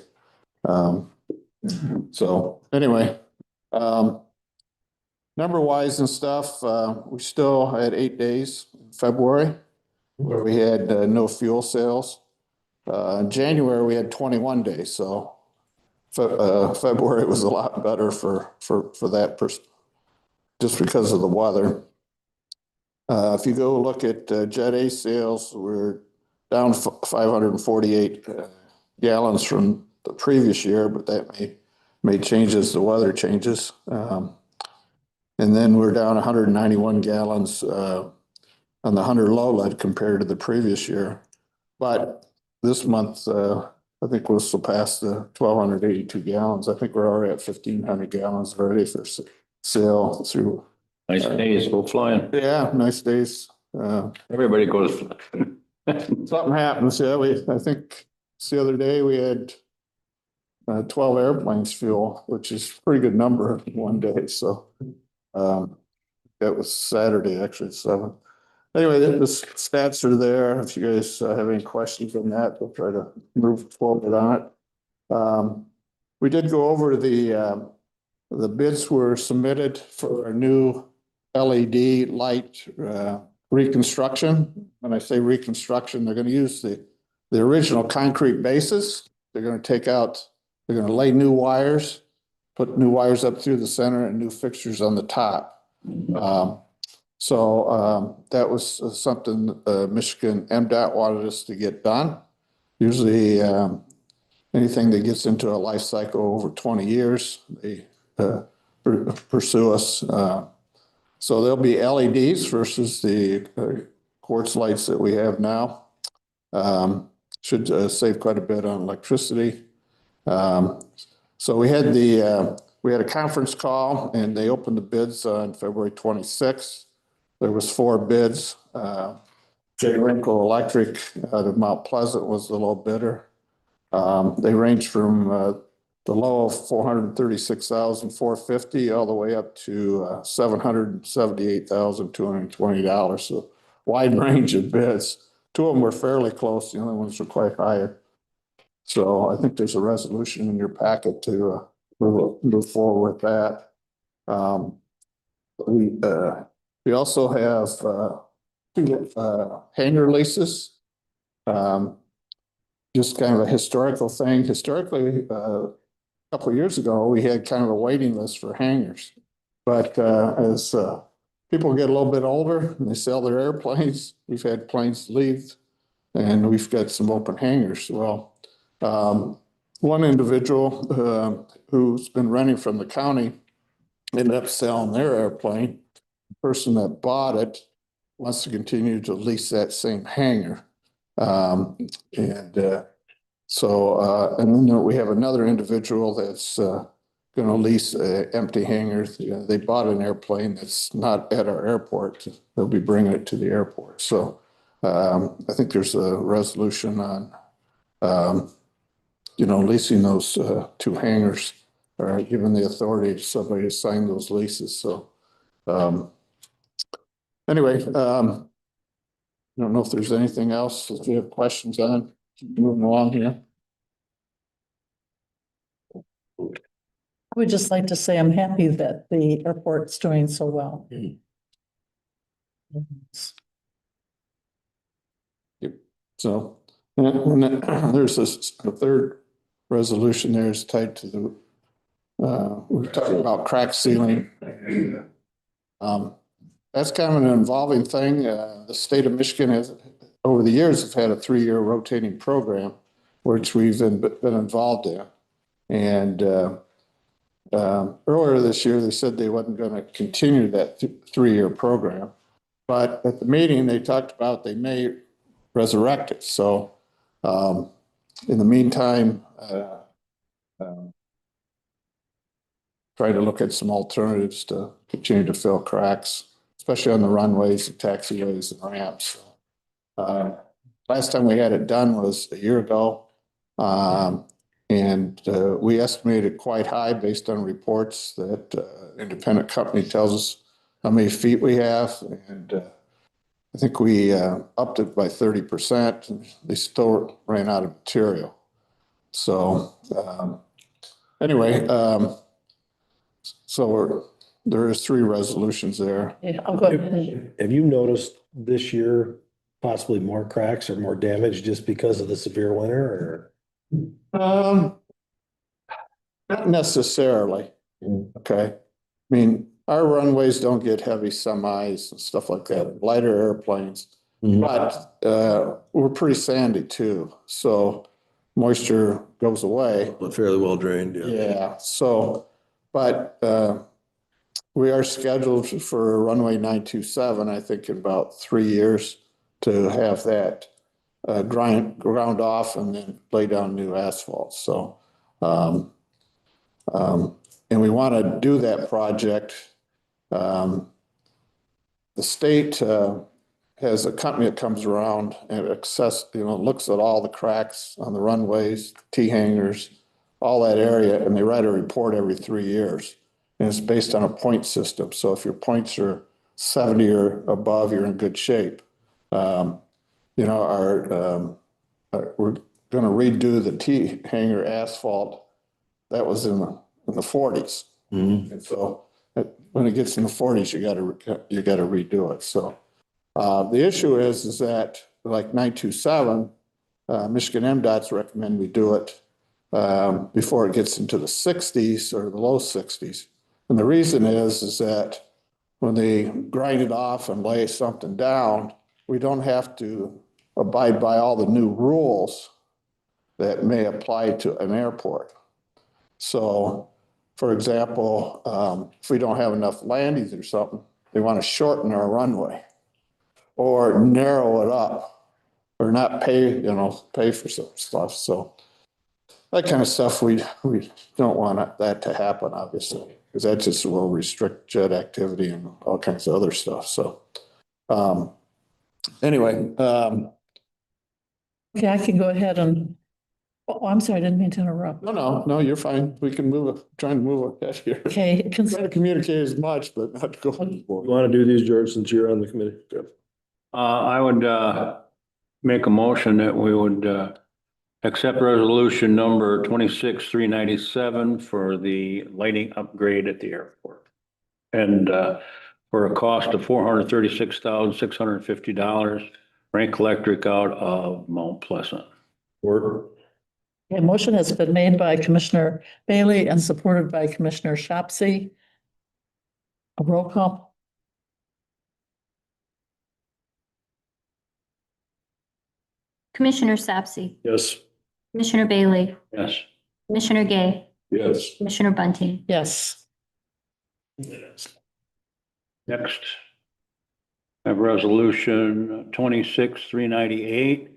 So anyway, number wise and stuff, we still had 8 days in February where we had no fuel sales. In January, we had 21 days. So February was a lot better for that person, just because of the weather. If you go look at Jet A sales, we're down 548 gallons from the previous year, but that may change as the weather changes. And then we're down 191 gallons on the 100 low lead compared to the previous year. But this month, I think we'll surpass the 1,282 gallons. I think we're already at 1,500 gallons ready for sale through. Nice days, go flying. Yeah, nice days. Everybody goes. Something happens. Yeah, I think the other day we had 12 airplanes fuel, which is a pretty good number in one day. So that was Saturday, actually, 7. Anyway, the stats are there. If you guys have any questions on that, we'll try to move forward on it. We did go over the bids were submitted for a new LED light reconstruction. When I say reconstruction, they're going to use the original concrete bases. They're going to lay new wires, put new wires up through the center and new fixtures on the top. So that was something Michigan MDOT wanted us to get done. Usually anything that gets into a life cycle over 20 years, they pursue us. So there'll be LEDs versus the quartz lights that we have now. Should save quite a bit on electricity. So we had a conference call and they opened the bids on February 26th. There was 4 bids. Jay Wrinkle Electric out of Mount Pleasant was the low bidder. They ranged from the low of $436,450 all the way up to $778,220. So wide range of bids. 2 of them were fairly close. The other ones were quite higher. So I think there's a resolution in your packet to move forward with that. We also have 2 hangar leases. Just kind of a historical thing. Historically, a couple of years ago, we had kind of a waiting list for hangars. But as people get a little bit older and they sell their airplanes, we've had planes leave and we've got some open hangars. Well, one individual who's been renting from the county ended up selling their airplane. The person that bought it wants to continue to lease that same hangar. And then we have another individual that's going to lease empty hangars. They bought an airplane that's not at our airport. They'll be bringing it to the airport. So I think there's a resolution on, leasing those 2 hangars or giving the authority to somebody to sign those leases. So anyway, I don't know if there's anything else that you have questions on. Keep moving along here. I would just like to say I'm happy that the airport's doing so well. So, and then there's this, the third resolution there is tied to the, we're talking about crack sealing. That's kind of an involving thing. The state of Michigan has, over the years, have had a 3-year rotating program, which we've been involved in. And earlier this year, they said they wasn't going to continue that 3-year program. But at the meeting, they talked about they may resurrect it. So in the meantime, try to look at some alternatives to continue to fill cracks, especially on the runways, the taxiways, and ramps. Last time we had it done was a year ago. And we estimated quite high based on reports that independent company tells us how many feet we have. And I think we upped it by 30%. And they still ran out of material. So anyway, there is 3 resolutions there. Yeah, I'll go ahead. Have you noticed this year possibly more cracks or more damage just because of the severe winter or? Not necessarily. Okay. I mean, our runways don't get heavy semis and stuff like that, lighter airplanes. But we're pretty sandy too. So moisture goes away. But fairly well drained, yeah. Yeah. So, but we are scheduled for runway 927, I think in about 3 years to have that ground off and then lay down new asphalt. So, and we want to do that project. The state has a company that comes around and looks at all the cracks on the runways, T hangars, all that area, and they write a report every 3 years. And it's based on a point system. So if your points are 70 or above, you're in good shape. We're going to redo the T hanger asphalt. That was in the 40s. And so when it gets in the 40s, you got to redo it. So the issue is that like 927, Michigan MDOT's recommend we do it before it gets into the 60s or the low 60s. And the reason is that when they grind it off and lay something down, we don't have to abide by all the new rules that may apply to an airport. So, for example, if we don't have enough landings or something, they want to shorten our runway or narrow it up or not pay for some stuff. So that kind of stuff, we don't want that to happen, obviously, because that just will restrict jet activity and all kinds of other stuff. So anyway. Okay, I can go ahead and, I'm sorry, I didn't mean to interrupt. No, you're fine. We can trying to move ahead here. Okay. Try to communicate as much, but not go. You want to do these, George, since you're on the committee? I would make a motion that we would accept resolution number 26-397 for the lighting upgrade at the airport. And for a cost of $436,650, Rank Electric out of Mount Pleasant. Or A motion has been made by Commissioner Bailey and supported by Commissioner Shopsy. A roll call. Commissioner Sapsy, yes. Commissioner Bailey, Yes. Commissioner Gay, Yes. Commissioner Bunting. Yes. Next. I have resolution 26-398.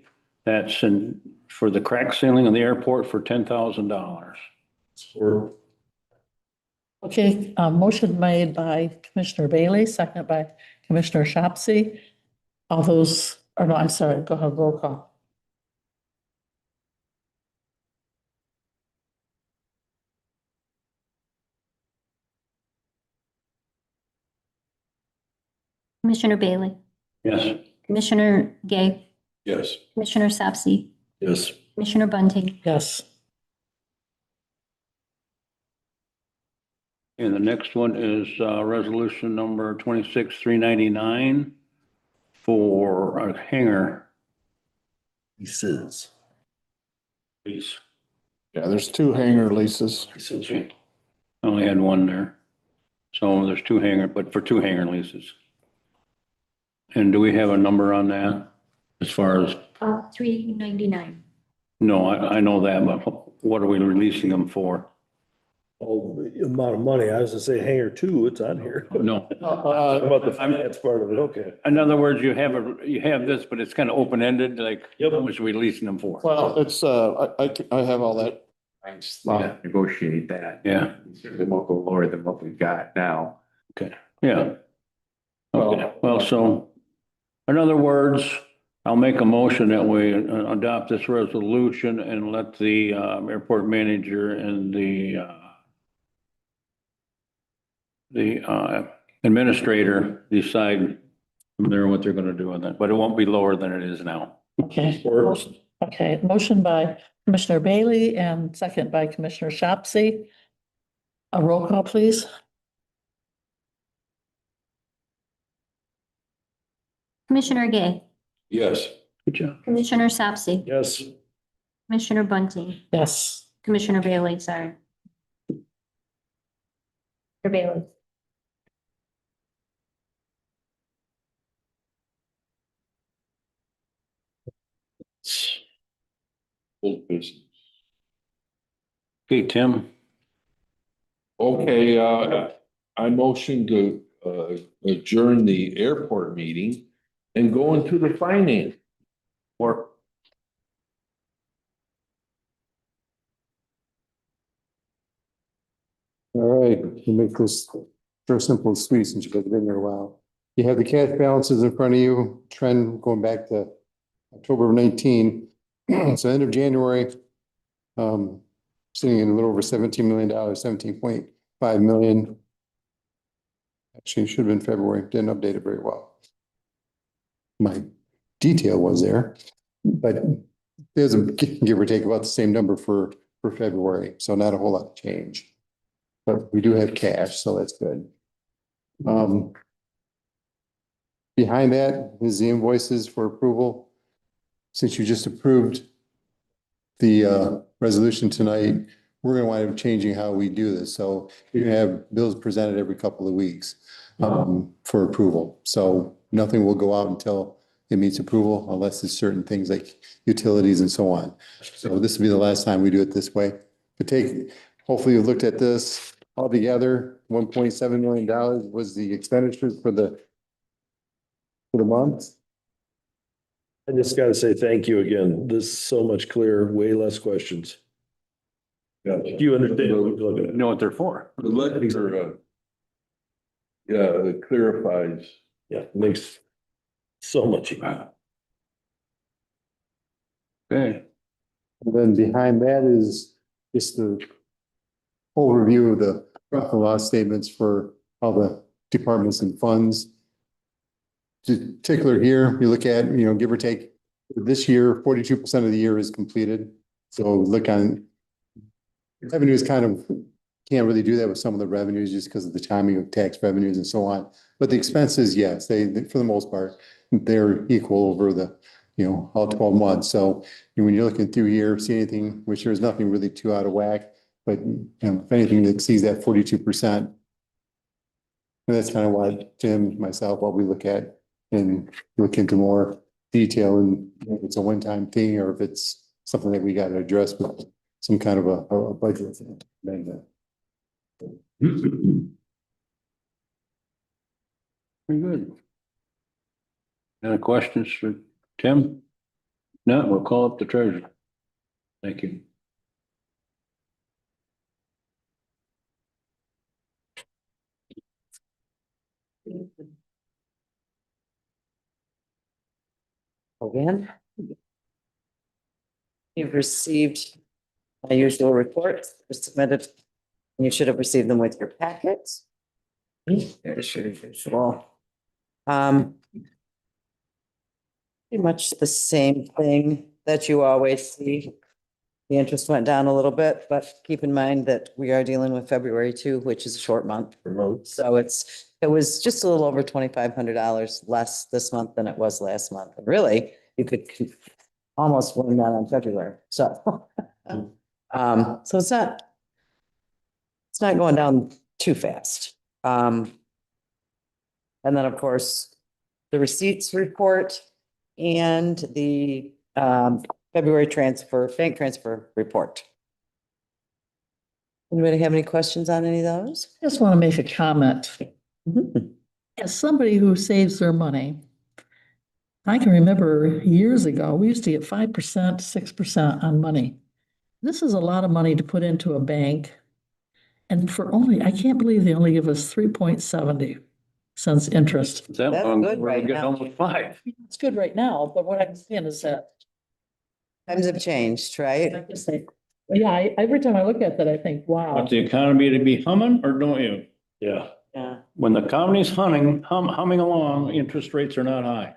That's for the crack sealing of the airport for $10,000. Or Okay, motion made by Commissioner Bailey, second by Commissioner Shopsy. All those, or no, I'm sorry, go ahead, roll call. Commissioner Bailey, Yes. Commissioner Gay, Yes. Commissioner Sapsy, Yes. Commissioner Bunting. Yes. And the next one is resolution number 26-399 for a hangar Leases. lease. Yeah, there's two hangar leases. Okay. I only had one there. So there's two hangar, but for two hangar leases. And do we have a number on that as far as, $399. no, I know that, but what are we releasing them for? Oh, the amount of money. I was gonna say hangar two, it's on here. No. How about the finance part of it? Okay. In other words, you have this, but it's kind of open-ended, like, Yep. how much are we releasing them for? Well, it's, I have all that. Well, negotiate that. Yeah. Certainly won't go lower than what we've got now. Okay, yeah. Okay, well, so, in other words, I'll make a motion that we adopt this resolution and let the airport manager and the administrator decide from there what they're gonna do with it, but it won't be lower than it is now. Okay. Okay, motion by Commissioner Bailey and second by Commissioner Shopsy. A roll call, please. Commissioner Gay, Yes. Good job. Commissioner Sapsy, Yes. Commissioner Bunting, Yes. Commissioner Bailey, sorry. Commissioner Bailey. Old business. Okay, Tim, Okay, I motion to adjourn the airport meeting and go into the finance. or All right, we'll make this real simple and sweet since you guys have been there a while. You have the cash balances in front of you, trend going back to October of 19. So end of January, sitting in a little over $17 million, 17.5 million. Actually, it should have been February, didn't update it very well. My detail was there, but there's a give or take about the same number for February, so not a whole lot of change. But we do have cash, so that's good. Behind that is the invoices for approval. Since you just approved the resolution tonight, we're gonna wind up changing how we do this. So you're gonna have bills presented every couple of weeks for approval. So nothing will go out until it meets approval unless it's certain things like utilities and so on. So this will be the last time we do it this way. But hopefully you looked at this altogether, $1.7 million was the expenditures for the month. I just gotta say thank you again. This is so much clearer, way less questions. Yeah. Do you understand what you're looking at? know what they're for. The letter, yeah, it clarifies. Yeah, it makes so much easier. Okay, And then behind that is just the overview of the profit and loss statements for all the departments and funds. Particular here, you look at, give or take, this year, 42% of the year is completed. So look on revenues can't really do that with some of the revenues just because of the timing of tax revenues and so on. But the expenses, yes, they, for the most part, they're equal over the, all 12 months. So when you're looking through here, see anything, which there's nothing really too out of whack, but if anything that exceeds that 42%. And that's kind of what Jim, myself, what we look at and look into more detail and if it's a one-time thing or if it's something that we got to address with some kind of a budget. very good. Any questions for Tim? No, we'll call up the treasurer. Thank you. Again. You've received my usual reports were submitted. You should have received them with your packets. There's your usual. Pretty much the same thing that you always see. The interest went down a little bit, but keep in mind that we are dealing with February too, which is a short month. So it was just a little over $2,500 less this month than it was last month. And really, you could almost blame that on February. So, so it's not going down too fast. And then, of course, the receipts report and the February bank transfer report. Anybody have any questions on any of those? I just want to make a comment. As somebody who saves their money, I can remember years ago, we used to get 5%, 6% on money. This is a lot of money to put into a bank. And for only, I can't believe they only give us 3.70 cents interest. Is that That's long? good We're right getting now. almost 5. It's good right now, but what I'm saying is that, Times have changed, right? like I say, yeah, every time I look at that, I think, wow. Want the economy to be humming or don't you? Yeah. Yeah. When the economy's humming along, interest rates are not high.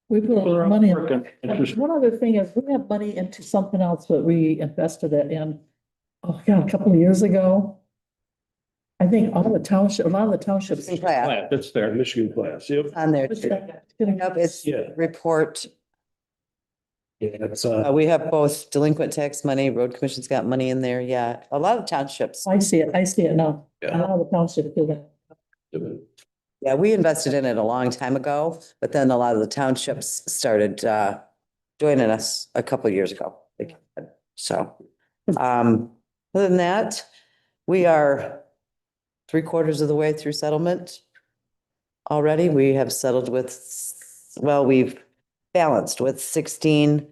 We put a lot People are of money in. working. Interest- One other thing is we have money into something else that we invested it in, oh God, a couple of years ago. I think a lot of the townships. Class That's there. Michigan class, yep. on there. too. Yep, it's Yeah. report. Yeah, it's, We have both delinquent tax money, road commission's got money in there. Yeah, a lot of townships. I see it now. Yeah. A lot of the townships do that. Yeah, we invested in it a long time ago, but then a lot of the townships started joining us a couple of years ago. So, other than that, we are 3/4 of the way through settlement already. We have settled with, well, we've balanced with 16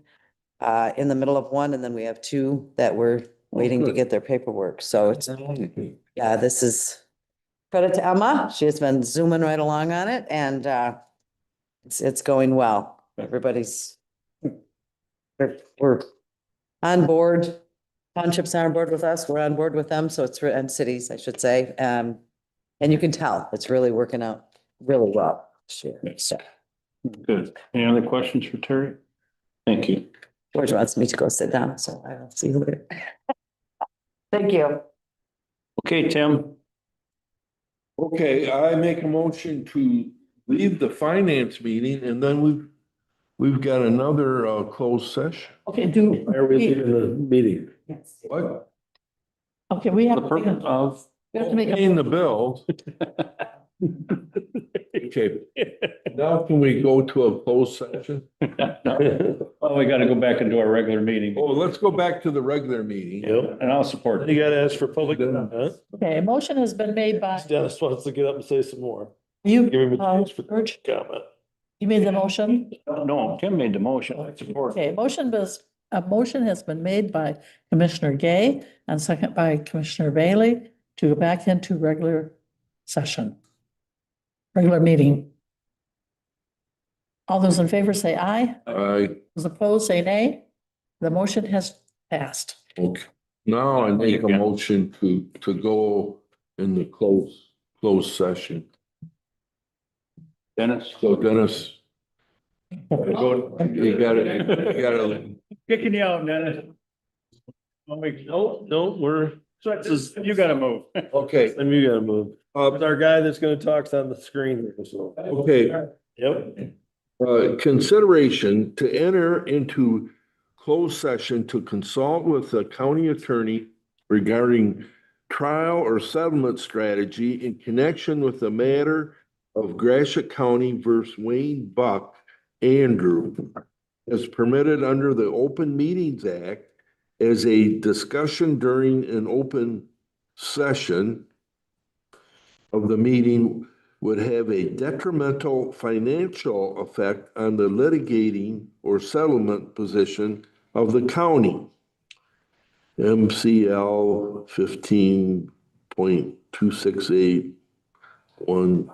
in the middle of one, and then we have 2 that we're waiting to good. get their paperwork. So it's, yeah, this is credit to Emma. She has been zooming right along on it, and it's going well. Everybody's we're on board. Townships are on board with us. We're on board with them. So it's, and cities, I should say. And you can tell it's really working out really well. Sure. So Good. Any other questions for Terry? Thank you. George wants me to go sit down, so I will see you later. Thank you. Okay, Tim. Okay, I make a motion to leave the finance meeting and then we've got another closed session. Okay, Why are we in the meeting? What? Okay, we have. The purpose of. We have to make a. Paying the bills. Okay, now can we go to a closed session? Oh, we gotta go back into our regular meeting. Oh, let's go back to the regular meeting. Yep. And I'll support it. You gotta ask for public comment. Okay, a motion has been made by Dennis wants to get up and say some more. you, Give him a chance for George. comment. You made the motion? No, Tim made the motion. I support it. Okay, a motion has been made by Commissioner Gay and second by Commissioner Bailey to go back into regular session. Regular meeting. All those in favor say aye. Those opposed say nay. The motion has passed. Okay, now I make a motion to go in the closed session. Dennis. So Dennis, you gotta. Kicking you out, Dennis. No, You gotta move. Okay, then you gotta move. But our guy that's gonna talk's on the screen here, so. okay. Yep. Consideration to enter into closed session to consult with the county attorney regarding trial or settlement strategy in connection with the matter of Gratiot County versus Wayne Buck Andrew as permitted under the Open Meetings Act as a discussion during an open session of the meeting would have a detrimental financial effect on the litigating or settlement position of the county. MCL 15.268 1